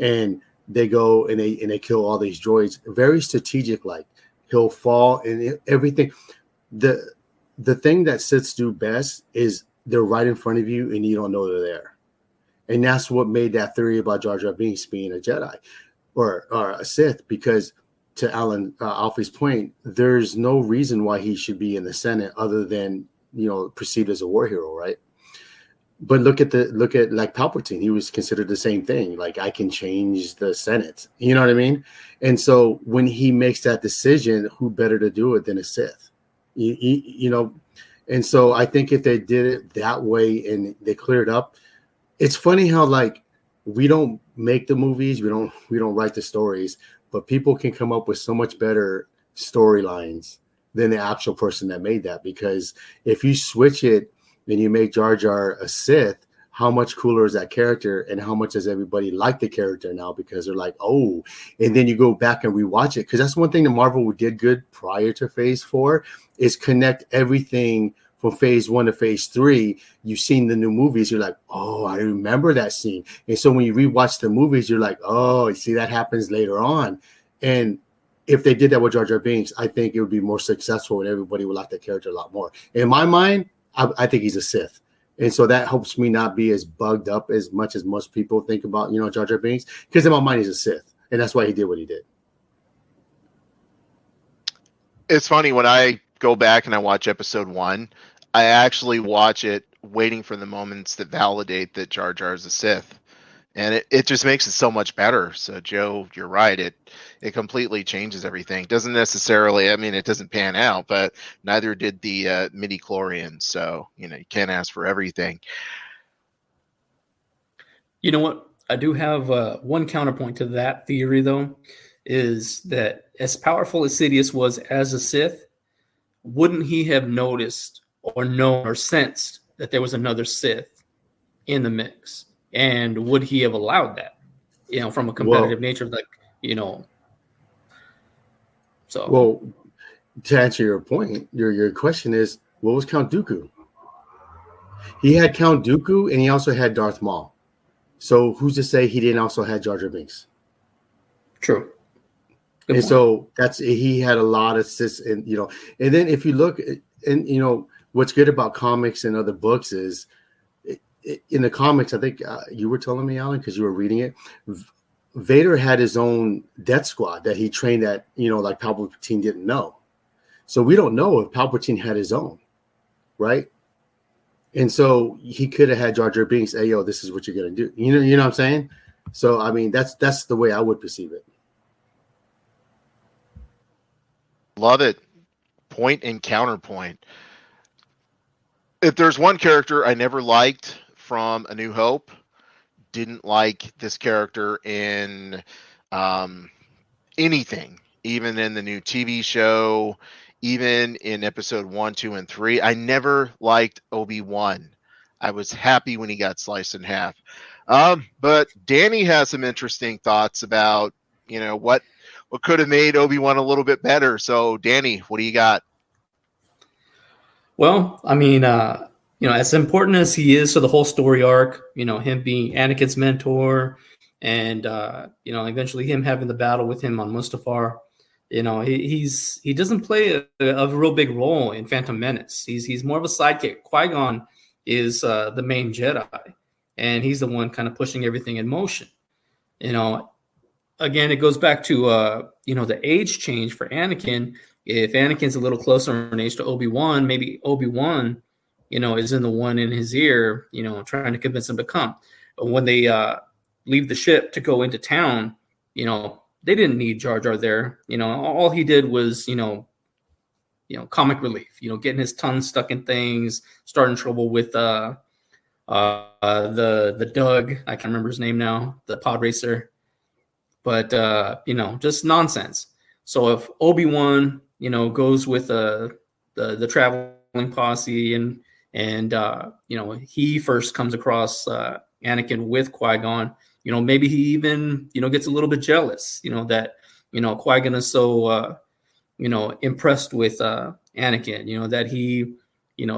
and they go and they kill all these droids. Very strategic, like he'll fall and everything. The thing that Siths do best is they're right in front of you and you don't know they're there. And that's what made that theory about Jar Jar Binks being a Jedi or a Sith, because to Alfie's point, there's no reason why he should be in the Senate other than, perceived as a war hero, right? But look at like Palpatine. He was considered the same thing. Like, I can change the Senate. You know what I mean? And so when he makes that decision, who better to do it than a Sith? And so I think if they did it that way and they cleared up, it's funny how like we don't make the movies, we don't write the stories, but people can come up with so much better storylines than the actual person that made that. Because if you switch it and you make Jar Jar a Sith, how much cooler is that character, and how much does everybody like the character now because they're like, oh, and then you go back and rewatch it. Because that's one thing that Marvel did good prior to Phase 4 is connect everything from Phase 1 to Phase 3. You've seen the new movies, you're like, oh, I remember that scene. And so when you rewatch the movies, you're like, oh, you see, that happens later on. And if they did that with Jar Jar Binks, I think it would be more successful and everybody would like the character a lot more. In my mind, I think he's a Sith. And so that helps me not be as bugged up as much as most people think about, Jar Jar Binks. Because in my mind, he's a Sith. And that's why he did what he did. It's funny, when I go back and I watch episode 1, I actually watch it waiting for the moments that validate that Jar Jar is a Sith. And it just makes it so much better. So, Joe, you're right. It completely changes everything. Doesn't necessarily, it doesn't pan out, but neither did the midi-chlorians. So, you can't ask for everything. You know what? I do have one counterpoint to that theory, though, is that as powerful as Sidious was as a Sith, wouldn't he have noticed or known or sensed that there was another Sith in the mix? And would he have allowed that, from a competitive nature, So, well, to answer your point, your question is, what was Count Dooku? He had Count Dooku, and he also had Darth Maul. So who's to say he didn't also have Jar Jar Binks? True. And so he had a lot of Sith, and and then if you look, and what's good about comics and other books is, in the comics, I think you were telling me, Alan, because you were reading it, Vader had his own death squad that he trained that, like Palpatine didn't know. So we don't know if Palpatine had his own, right? And so he could have had Jar Jar Binks say, yo, this is what you're going to do. You know what I'm saying? So, that's the way I would perceive it. Love it. Point and counterpoint. If there's one character I never liked from A New Hope, didn't like this character in anything, even in the new TV show, even in episode 1, 2, and 3. I never liked Obi-Wan. I was happy when he got sliced in half. But Danny has some interesting thoughts about, what could have made Obi-Wan a little bit better. So, Danny, what do you got? Well, I mean, as important as he is to the whole story arc, him being Anakin's mentor, and eventually him having the battle with him on Mustafar, he doesn't play a real big role in Phantom Menace. He's more of a sidekick. Qui-Gon is the main Jedi, and he's the one kind of pushing everything in motion. Again, it goes back to the age change for Anakin. If Anakin's a little closer in age to Obi-Wan, maybe Obi-Wan, is in the one in his ear, trying to convince him to come. But when they leave the ship to go into town, they didn't need Jar Jar there. All he did was, comic relief. Getting his tongue stuck in things, starting trouble with the Doug. I can't remember his name now. The pod racer. But just nonsense. So if Obi-Wan, goes with the traveling posse and he first comes across Anakin with Qui-Gon, maybe he even gets a little bit jealous, that Qui-Gon is so impressed with Anakin, that he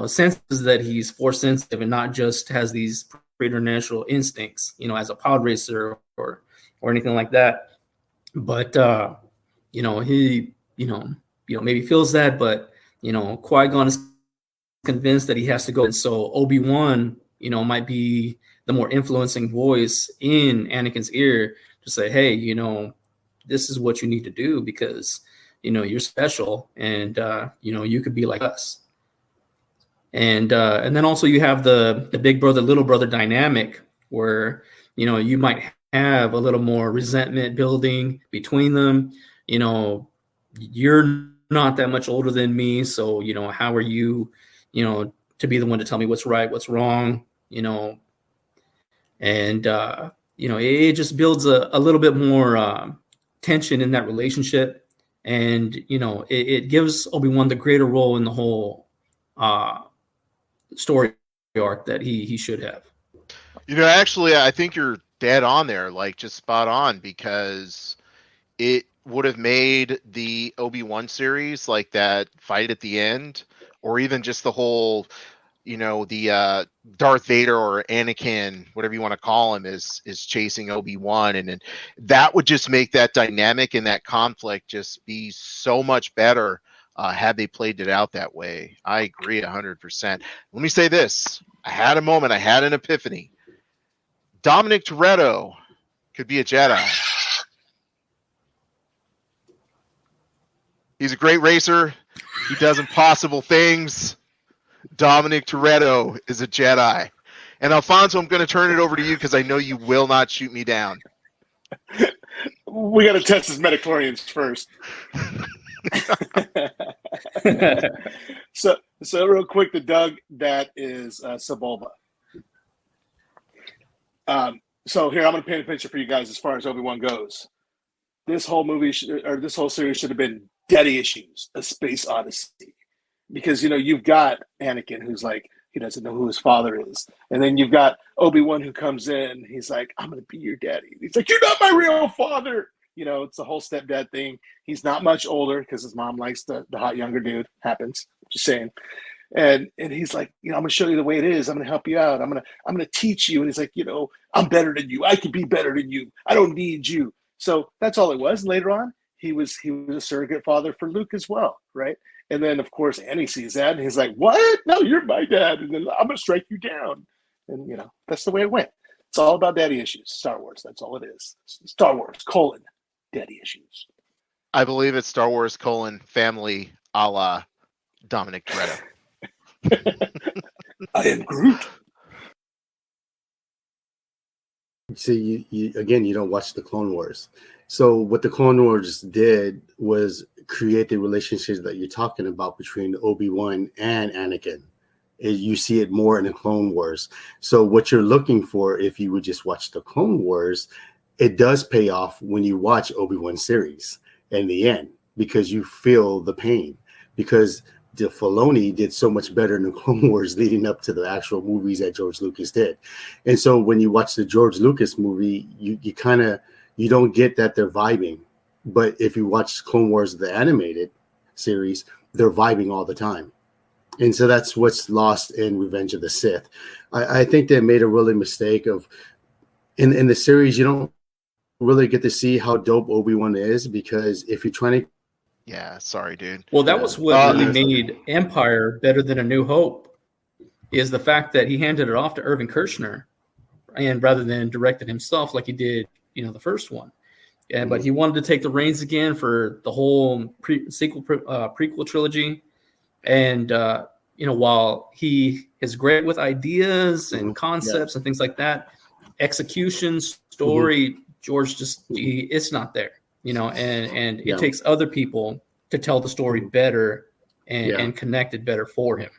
senses that he's force sensitive and not just has these preternatural instincts, as a pod racer or anything like that. But he maybe feels that, but Qui-Gon is convinced that he has to go, and so Obi-Wan might be the more influencing voice in Anakin's ear to say, hey, this is what you need to do because you're special, and you could be like us. And then also you have the big brother little brother dynamic where you might have a little more resentment building between them. You're not that much older than me, so how are you to be the one to tell me what's right, what's wrong, and it just builds a little bit more tension in that relationship, and it gives Obi-Wan the greater role in the whole story arc that he should have. Actually, I think you're dead on there, like just spot on, because it would have made the Obi-Wan series, like that fight at the end, or even just the whole, the Darth Vader or Anakin, whatever you want to call him, is chasing Obi-Wan, and that would just make that dynamic and that conflict just be so much better had they played it out that way. I agree 100%. Let me say this: I had a moment, I had an epiphany. Dominic Toretto could be a Jedi. He's a great racer. He does impossible things. Dominic Toretto is a Jedi. And Alfonso, I'm going to turn it over to you because I know you will not shoot me down. We got to test his midichlorians first. So real quick, the Doug, that is Sebulba. So here, I'm going to paint a picture for you guys as far as Obi-Wan goes. This whole movie, this whole series should have been Daddy Issues, A Space Odyssey. Because, you've got Anakin, who's like, he doesn't know who his father is. And then you've got Obi-Wan who comes in. He's like, I'm going to be your daddy. He's like, you're not my real father. It's the whole stepdad thing. He's not much older because his mom likes the hot younger dude. Happens. Just saying. And he's like, I'm going to show you the way it is. I'm going to help you out. I'm going to teach you. And he's like, I'm better than you. I can be better than you. I don't need you. So that's all it was. And later on, he was a surrogate father for Luke as well, right? And then, of course, Annie sees that, and he's like, what? No, you're my dad, and then I'm going to strike you down. And, that's the way it went. It's all about daddy issues. Star Wars, that's all it is. Star Wars, daddy issues. I believe it's Star Wars, family, a la Dominic Toretto. I am Groot. See, you again, you don't watch the Clone Wars. So what the Clone Wars did was create the relationship that you're talking about between Obi-Wan and Anakin. You see it more in the Clone Wars. So what you're looking for, if you would just watch the Clone Wars, it does pay off when you watch Obi-Wan series in the end, because you feel the pain, because the Filoni did so much better in the Clone Wars leading up to the actual movies that George Lucas did. And so when you watch the George Lucas movie, you don't get that they're vibing. But if you watch Clone Wars, the animated series, they're vibing all the time. And so that's what's lost in Revenge of the Sith. I think they made a really mistake of in the series. You don't really get to see how dope Obi-Wan is, because if you're trying to, Yeah, sorry, dude. Well, that was what really yeah. made Empire better than A New Hope, is the fact that he handed it off to Irvin Kershner, and rather than directed himself like he did, the first one. Yeah, but he wanted to take the reins again for the whole prequel trilogy. And while he is great with ideas and concepts and things like that, execution, story, George it's not there, and it takes other people to tell the story better and connect it better for him.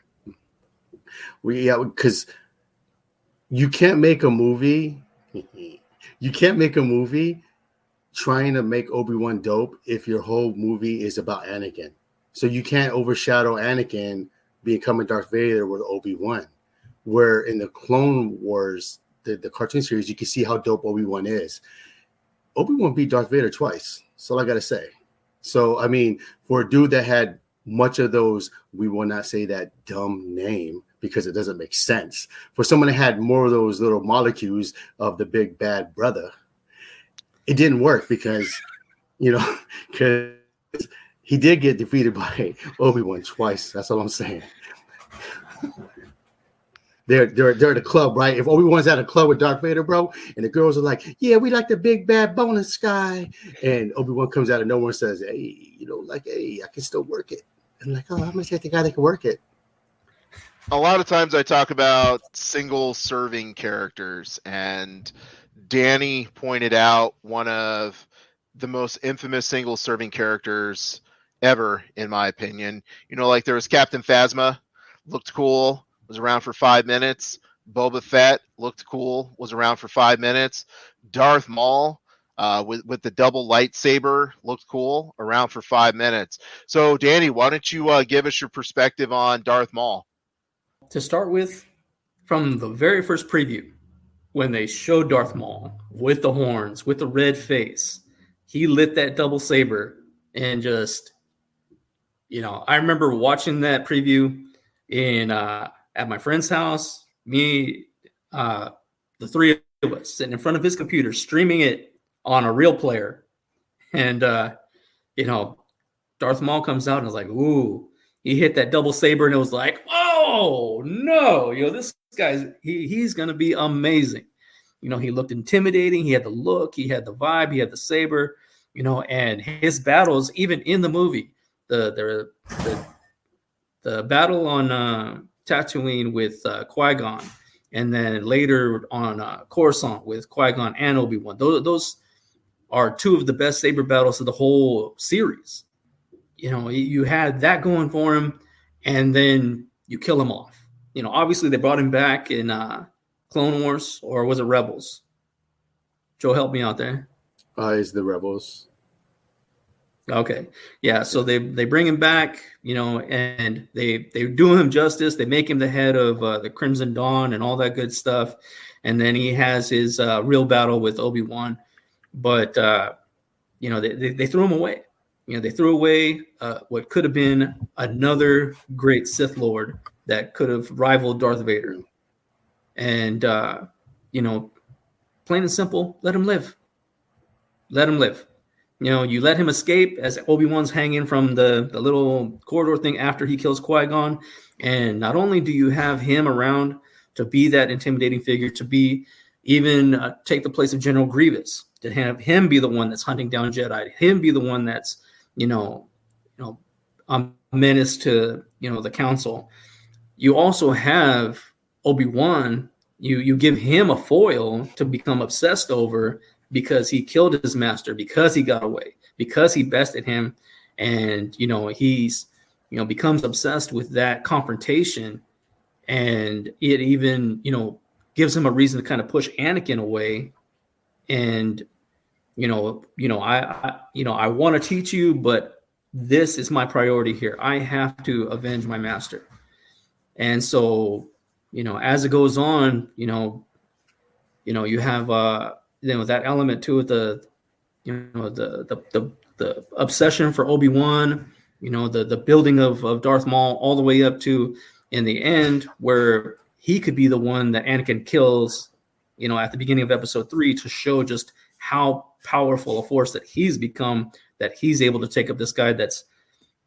Because you can't make a movie. You can't make a movie trying to make Obi-Wan dope if your whole movie is about Anakin. So you can't overshadow Anakin becoming Darth Vader with Obi-Wan. Where in the Clone Wars, the cartoon series, you can see how dope Obi-Wan is. Obi-Wan beat Darth Vader twice. That's all I got to say. So, I mean, for a dude that had much of those, we will not say that dumb name because it doesn't make sense. For someone that had more of those little molecules of the big bad brother, it didn't work because he did get defeated by Obi-Wan twice. That's all I'm saying. They're at the club, right? If Obi-Wan's at a club with Darth Vader, bro, and the girls are like, "Yeah, we like the big bad bonus guy," and Obi-Wan comes out of nowhere and says, "Hey, I can still work it." And like, "Oh, how much you think I can work it?" A lot of times I talk about single serving characters, and Danny pointed out one of the most infamous single serving characters ever, in my opinion. Like there was Captain Phasma, looked cool, was around for 5 minutes. Boba Fett looked cool, was around for 5 minutes. Darth Maul with the double lightsaber looked cool, around for 5 minutes. So Danny, why don't you give us your perspective on Darth Maul? To start with, from the very first preview, when they showed Darth Maul with the horns, with the red face, he lit that double saber and just, I remember watching that preview at my friend's house, me, the three of us sitting in front of his computer, streaming it on a real player. And, Darth Maul comes out and I was like, ooh, he hit that double saber and it was like, oh no, this guy's, he's going to be amazing. He looked intimidating. He had the look, he had the vibe, he had the saber, and his battles, even in the movie, the battle on Tatooine with Qui-Gon, and then later on Coruscant with Qui-Gon and Obi-Wan. Those are two of the best saber battles of the whole series. You had that going for him, and then you kill him off. Obviously they brought him back in Clone Wars, or was it Rebels? Joe, help me out there. It's the Rebels. Okay. Yeah. So they bring him back, and they do him justice. They make him the head of the Crimson Dawn and all that good stuff. And then he has his real battle with Obi-Wan. But, they threw him away. They threw away what could have been another great Sith Lord that could have rivaled Darth Vader. And, plain and simple, let him live. Let him live. You let him escape as Obi-Wan's hanging from the little corridor thing after he kills Qui-Gon. And not only do you have him around to be that intimidating figure, to be even take the place of General Grievous, to have him be the one that's hunting down Jedi, him be the one that's, a menace to, the council. You also have Obi-Wan. You give him a foil to become obsessed over, because he killed his master, because he got away, because he bested him. And, he's, becomes obsessed with that confrontation. And it even, gives him a reason to kind of push Anakin away. And, I want to teach you, but this is my priority here. I have to avenge my master. And so, as it goes on, you have, that element to it, the obsession for Obi-Wan, you know, the building of Darth Maul all the way up to in the end where he could be the one that Anakin kills, you know, at the beginning of episode 3 to show just how powerful a force that he's become, that he's able to take up this guy that's,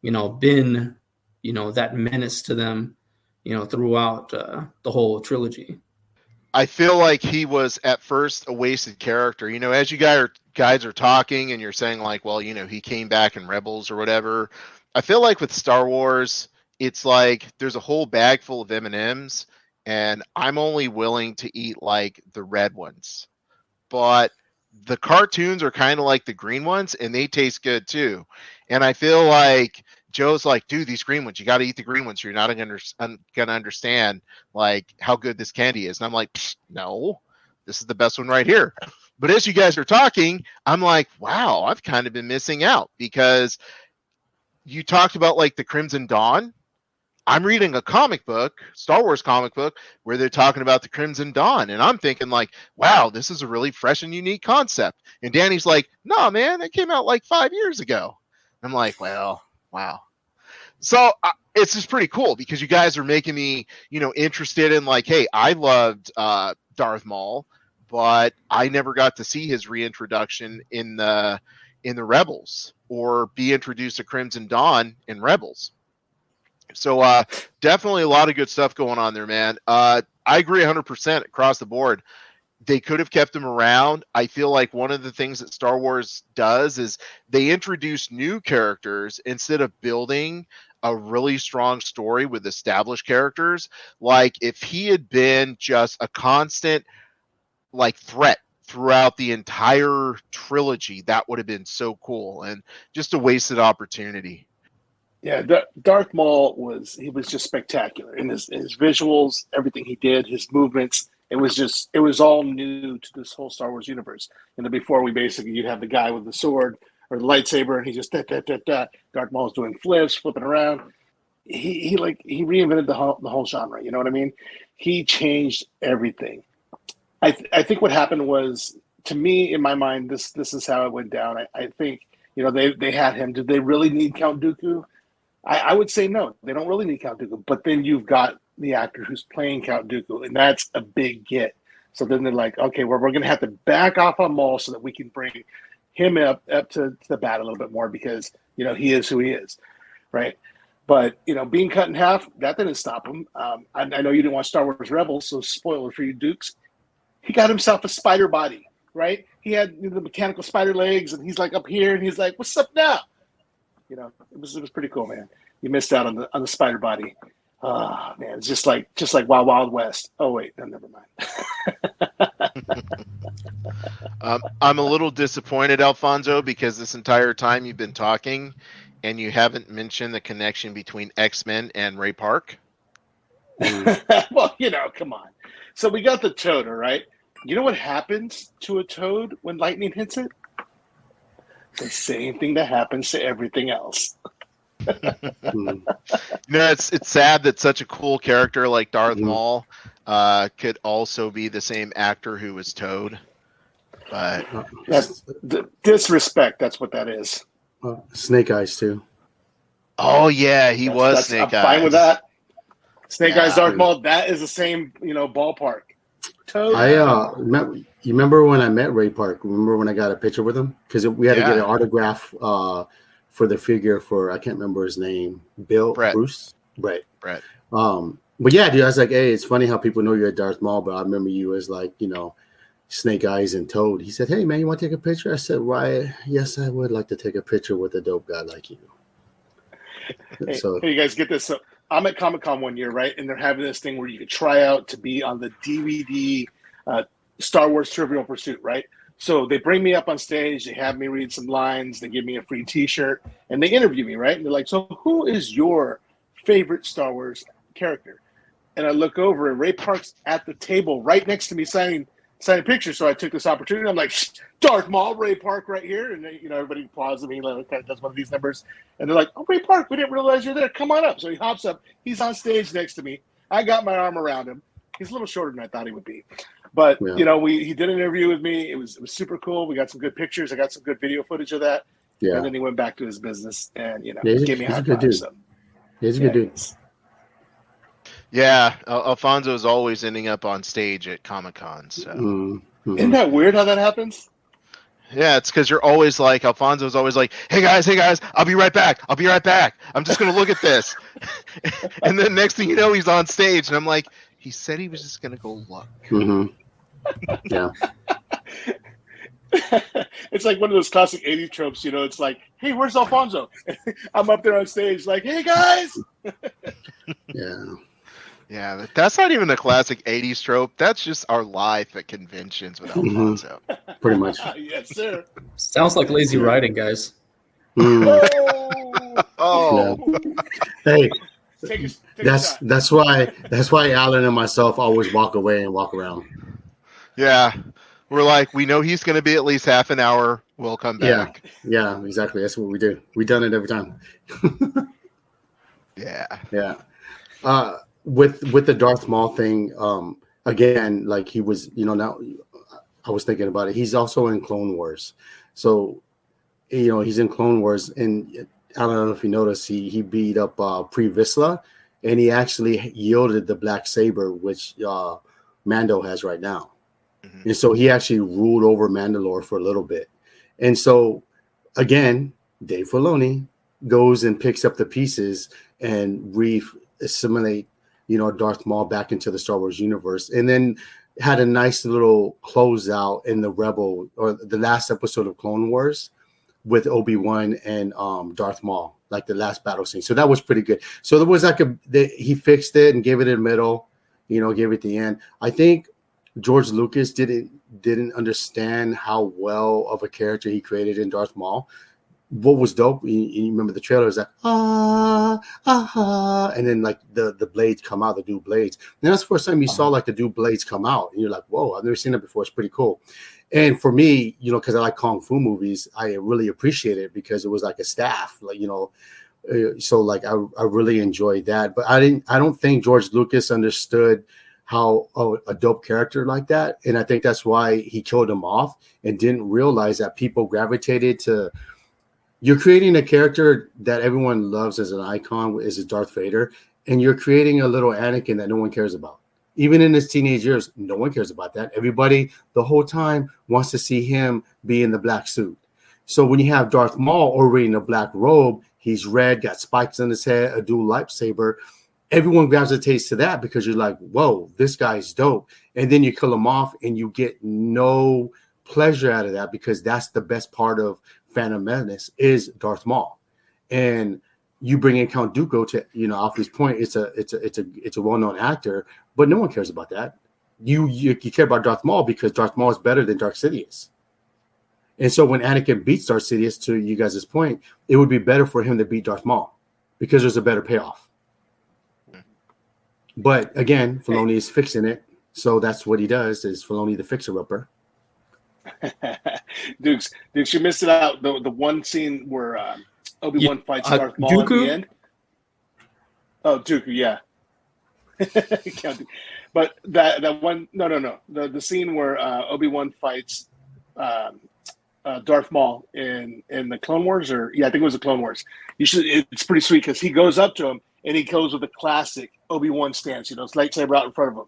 you know, been, you know, that menace to them, you know, throughout the whole trilogy. I feel like he was at first a wasted character. You know, as you guys are talking and you're saying like, well, you know, he came back in Rebels or whatever. I feel like with Star Wars, it's like there's a whole bag full of M&Ms and I'm only willing to eat like the red ones. But the cartoons are kind of like the green ones and they taste good too. And I feel like Joe's like, dude, these green ones, you got to eat the green ones. You're not going to understand like how good this candy is. And I'm like, no, this is the best one right here. But as you guys are talking, I'm like, wow, I've kind of been missing out because you talked about like the Crimson Dawn. I'm reading a comic book, Star Wars comic book, where they're talking about the Crimson Dawn. And I'm thinking like, wow, this is a really fresh and unique concept. And Danny's like, no, man, that came out like 5 years ago. I'm like, well, wow. So it's just pretty cool because you guys are making me, you know, interested in like, hey, I loved Darth Maul, but I never got to see his reintroduction in the Rebels or be introduced to Crimson Dawn in Rebels. So definitely a lot of good stuff going on there, man. I agree 100% across the board. They could have kept him around. I feel like one of the things that Star Wars does is they introduce new characters instead of building a really strong story with established characters. Like if he had been just a constant like threat throughout the entire trilogy, that would have been so cool and just a wasted opportunity. Yeah, Darth Maul was just spectacular in his visuals, everything he did, his movements. It was all new to this whole Star Wars universe. And then before you'd have the guy with the sword or the lightsaber, and he just Darth Maul's doing flips, flipping around. He reinvented the whole genre. You know what I mean? He changed everything. I think what happened was, to me, in my mind, this is how it went down. I think, you know, they had him. Did they really need Count Dooku? I would say no, they don't really need Count Dooku. But then you've got the actor who's playing Count Dooku, and that's a big get. So then they're like, okay, we're going to have to back off on Maul so that we can bring him up to the bat a little bit more because, you know, he is who he is, right? But, you know, being cut in half, that didn't stop him. I know you didn't watch Star Wars Rebels, so spoiler for you, Dukes. He got himself a spider body, right? He had the mechanical spider legs, and he's like up here, and he's like, "What's up now?" You know, it was pretty cool, man. You missed out on the spider body. Oh man, it's just like Wild Wild West. Oh wait, no, never mind. I'm a little disappointed, Alfonso, because this entire time you've been talking, and you haven't mentioned the connection between X-Men and Ray Park. Well, you know, come on. So we got the toad, all right? You know what happens to a toad when lightning hits it? The same thing that happens to everything else. You know, it's sad that such a cool character like Darth Maul could also be the same actor who was Toad. But that's disrespect. That's what that is. Snake Eyes too. Oh yeah, he was Snake Eyes. I'm fine with that. Snake Eyes, Darth Maul. That is the same, you know, ballpark. Toad. You remember when I met Ray Park? Remember when I got a picture with him? Because we had to get an autograph for the figure for, I can't remember his name, Bruce. Brett. But yeah, dude, I was like, hey, it's funny how people know you're Darth Maul, but I remember you as like, you know, Snake Eyes and Toad. He said, hey man, you want to take a picture? I said, why? Yes, I would like to take a picture with a dope guy like you. Hey, you guys get this. So I'm at Comic-Con one year, right? And they're having this thing where you could try out to be on the DVD Star Wars Trivial Pursuit, right? So they bring me up on stage, they have me read some lines, they give me a free T-shirt, and they interview me, right? And they're like, so who is your favorite Star Wars character? And I look over, and Ray Park's at the table right next to me signing pictures. So I took this opportunity. I'm like, Darth Maul, Ray Park right here. And then, you know, everybody applauds at me, like, kind of does one of these numbers. And they're like, oh, Ray Park, we didn't realize you're there. Come on up. So he hops up. He's on stage next to me. I got my arm around him. He's a little shorter than I thought he would be. But, you know, he did an interview with me. It was super cool. We got some good pictures. I got some good video footage of that. Yeah. And then he went back to his business and, Yeah, gave me a he's high a good five. dude. So, He's a good dude. Yeah, Alfonso's always ending up on stage at Comic-Con. So Isn't that weird how that happens? yeah, it's because you're always like Alfonso's always like, hey guys, I'll be right back. I'm just gonna look at this, and then next thing you know, he's on stage, and I'm like, he said he was just gonna go look. Yeah. It's like one of those classic 80s tropes, it's like, hey, where's Alfonso? I'm up there on stage like, hey guys. Yeah. Yeah, that's not even a classic 80s trope. That's just our life at conventions with Alfonso. Pretty much. Yes, sir. Sounds like lazy writing, guys. Oh, Hey, Take a shot. that's why Alan and myself always walk away and walk around. yeah. We're like, we know he's going to be at least half an hour. We'll come back. Yeah, exactly. That's what we do. We've done it every time. Yeah. Yeah. With the Darth Maul thing, again, like he was, now I was thinking about it. He's also in Clone Wars. So, he's in Clone Wars, and I don't know if you noticed, he beat up Pre Vizsla, and he actually yielded the black saber, which Mando has right now. And so he actually ruled over Mandalore for a little bit. And so, again, Dave Filoni goes and picks up the pieces and re-assimilate, Darth Maul back into the Star Wars universe. And then had a nice little closeout in the Rebel, or the last episode of Clone Wars with Obi-Wan and Darth Maul, like the last battle scene. So that was pretty good. So there was like he fixed it and gave it in the middle, gave it the end. I think George Lucas didn't understand how well of a character he created in Darth Maul. What was dope, you remember the trailer was like, and then like the blades come out, the dual blades. And that's the first time you saw like the dual blades come out. And you're like, whoa, I've never seen that before. It's pretty cool. And for me, because I like Kung Fu movies, I really appreciate it because it was like a staff, like, so like I really enjoyed that. But I don't think George Lucas understood how a dope character like that. And I think that's why he killed him off and didn't realize that people gravitated to. You're creating a character that everyone loves as an icon, is a Darth Vader, and you're creating a little Anakin that no one cares about. Even in his teenage years, no one cares about that. Everybody, the whole time, wants to see him be in the black suit. So when you have Darth Maul already in a black robe, he's red, got spikes on his head, a dual lightsaber, everyone gravitates to that because you're like, whoa, this guy's dope. And then you kill him off and you get no pleasure out of that because that's the best part of Phantom Menace is Darth Maul. And you bring in Count Dooku to, Alfie's point, it's a well-known actor, but no one cares about that. You care about Darth Maul because Darth Maul is better than Darth Sidious. And so when Anakin beats Darth Sidious, to you guys' point, it would be better for him to beat Darth Maul because there's a better payoff. But again, Filoni is fixing it. So that's what he does, is Filoni the fixer-upper. Dukes, you missed it out. The one scene where Obi-Wan fights Darth Maul at the end. Oh, Dooku, yeah. But that one, no. The scene where Obi-Wan fights Darth Maul in the Clone Wars, I think it was the Clone Wars. It's pretty sweet because he goes up to him and he goes with the classic Obi-Wan stance, his lightsaber out in front of him.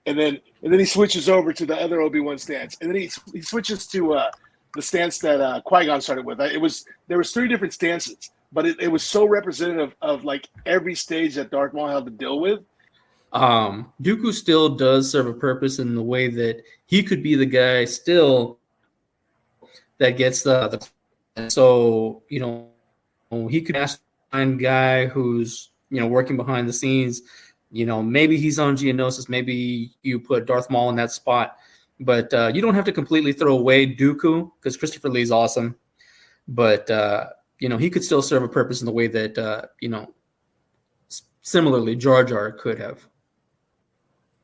And then he switches over to the other Obi-Wan stance. And then he switches to the stance that Qui-Gon started with. There was 3 different stances, but it was so representative of like every stage that Darth Maul had to deal with. Dooku still does serve a purpose in the way that he could be the guy still that gets the so he could ask a guy who's working behind the scenes. Maybe he's on Geonosis. Maybe you put Darth Maul in that spot, but you don't have to completely throw away Dooku because Christopher Lee's awesome. But he could still serve a purpose in the way that similarly Jar Jar could have.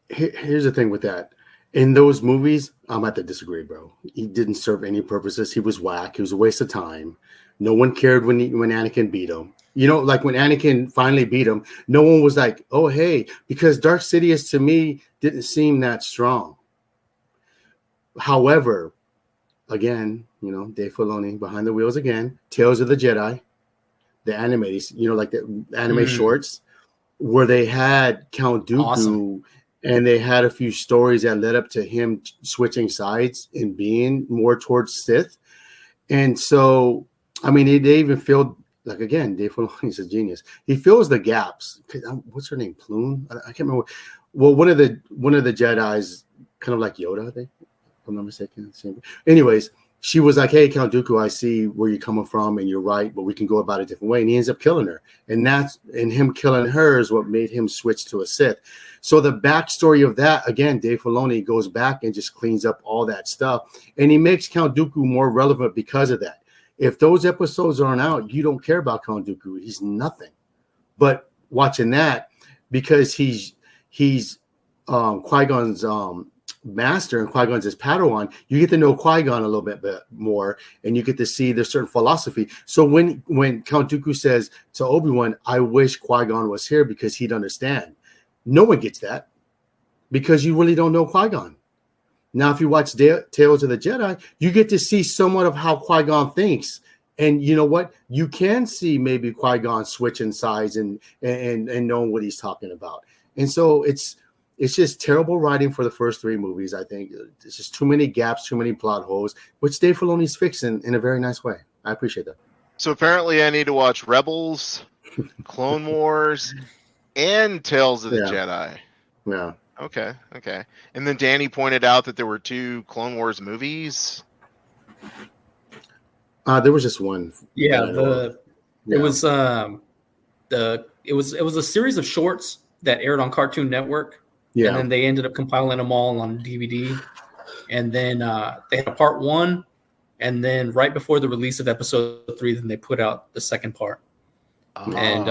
Here's the thing with that. In those movies, I'm have to disagree, bro. He didn't serve any purposes. He was whack. He was a waste of time. No one cared when Anakin beat him. Like when Anakin finally beat him, no one was like, oh, hey, because Darth Sidious to me didn't seem that strong. However, again, you know, Dave Filoni behind the wheels again. Tales of the Jedi, the animated, you know, like the anime shorts, where they had Count Dooku, Awesome. and they had a few stories that led up to him switching sides and being more towards Sith. And so, I mean, they even filled, like, again, Dave Filoni's a genius. He fills the gaps. What's her name? Plume? I can't remember. Well, one of the Jedi's, kind of like Yoda, I think, if I'm not mistaken. Anyways, she was like, hey, Count Dooku, I see where you're coming from, and you're right, but we can go about it a different way. And he ends up killing her. And him killing her is what made him switch to a Sith. So the backstory of that, again, Dave Filoni goes back and just cleans up all that stuff. And he makes Count Dooku more relevant because of that. If those episodes aren't out, you don't care about Count Dooku. He's nothing. But watching that, because he's Qui-Gon's master and Qui-Gon's his Padawan, you get to know Qui-Gon a little bit more, and you get to see their certain philosophy. So when Count Dooku says to Obi-Wan, I wish Qui-Gon was here because he'd understand, no one gets that because you really don't know Qui-Gon. Now, if you watch Tales of the Jedi, you get to see somewhat of how Qui-Gon thinks. And you know what? You can see maybe Qui-Gon switching sides and knowing what he's talking about. And so it's just terrible writing for the first three movies, I think. There's just too many gaps, too many plot holes, which Dave Filoni's fixing in a very nice way. I appreciate that. So apparently I need to watch Rebels, Clone Wars, and Tales of the Jedi. Yeah. Okay. And then Danny pointed out that there were 2 Clone Wars movies. There was just one. It was a series of shorts that aired on Cartoon Network. Yeah. And then they ended up compiling them all on DVD. And then they had a part 1. And then right before the release of episode 3, then they put out the second part. And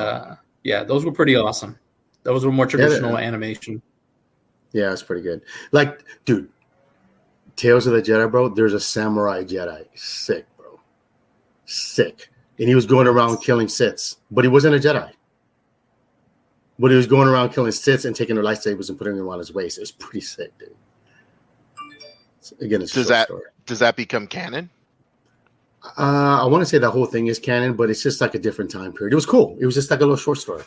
those were pretty awesome. Those were more traditional animation. Yeah, it's pretty good. Like, dude, Tales of the Jedi, bro, there's a samurai Jedi. Sick, bro. Sick. And he was going around killing Siths, but he wasn't a Jedi. But he was going around killing Siths and taking their lightsabers and putting them on his waist. It's pretty sick, dude. Again, it's does that become canon? I want to say the whole thing is canon, but it's just like a different time period. It was cool. It was just like a little short story.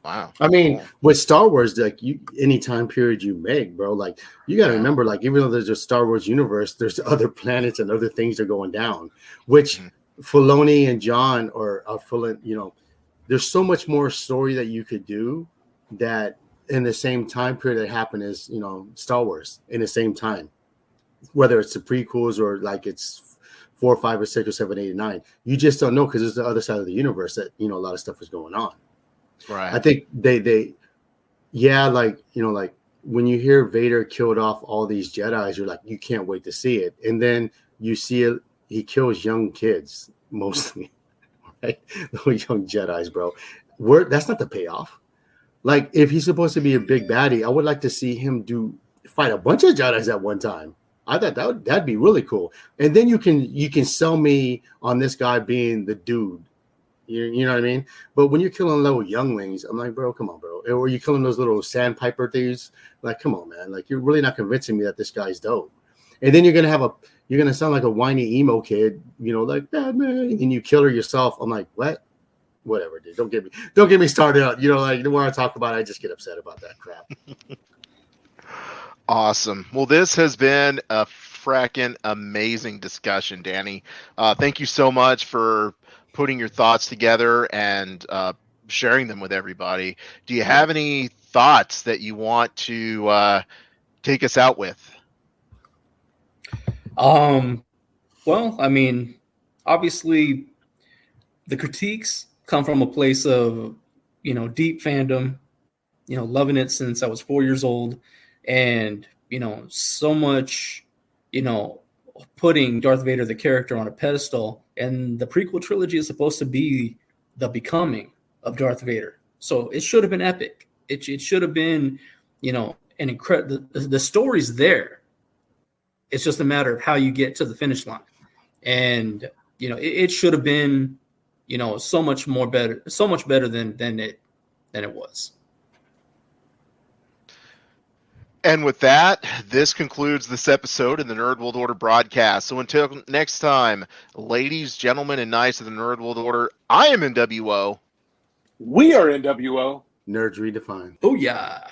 Wow. I mean, with Star Wars, like any time period you make, bro, like you got to remember, like even though there's a Star Wars universe, there's other planets and other things that are going down, which Filoni and John are filling. You know, there's so much more story that you could do that in the same time period that happened as, you know, Star Wars in the same time, whether it's the prequels or like it's 4, 5, or 6, or 7, 8, and 9. You just don't know because it's the other side of the universe that, you know, a lot of stuff is going on. Right. I think they like, you know, like when you hear Vader killed off all these Jedis, you're like, you can't wait to see it. And then you see it, he kills young kids mostly, right? Those young Jedis, bro. That's not the payoff. Like, if he's supposed to be a big baddie, I would like to see him fight a bunch of Jedis at one time. I thought that'd be really cool. And then you can sell me on this guy being the dude. You know what I mean? But when you're killing little younglings, I'm like, bro, come on, bro. Or you're killing those little sandpiper dudes. Like, come on, man. Like, you're really not convincing me that this guy's dope. And then you're gonna sound like a whiny emo kid, you know, like Batman, and you kill her yourself. I'm like, what? Whatever, dude. Don't get me started on, you know, like the more I talk about it, I just get upset about that crap. Awesome. Well, this has been a fracking amazing discussion, Danny. Thank you so much for putting your thoughts together and sharing them with everybody. Do you have any thoughts that you want to take us out with? Well, I mean, obviously the critiques come from a place of, you know, deep fandom, you know, loving it since I was 4 years old, and, you know, so much, you know, putting Darth Vader, the character, on a pedestal. And the prequel trilogy is supposed to be the becoming of Darth Vader. So it should have been epic. It should have been, you know, an incredible. The story's there. It's just a matter of how you get to the finish line. And, you know, it should have been, you know, so much better than it was. And with that, this concludes this episode of the Nerd World Order broadcast. So until next time, ladies, gentlemen, and knights of the Nerd World Order, I am NWO. We are NWO. Nerds redefined. Oh yeah.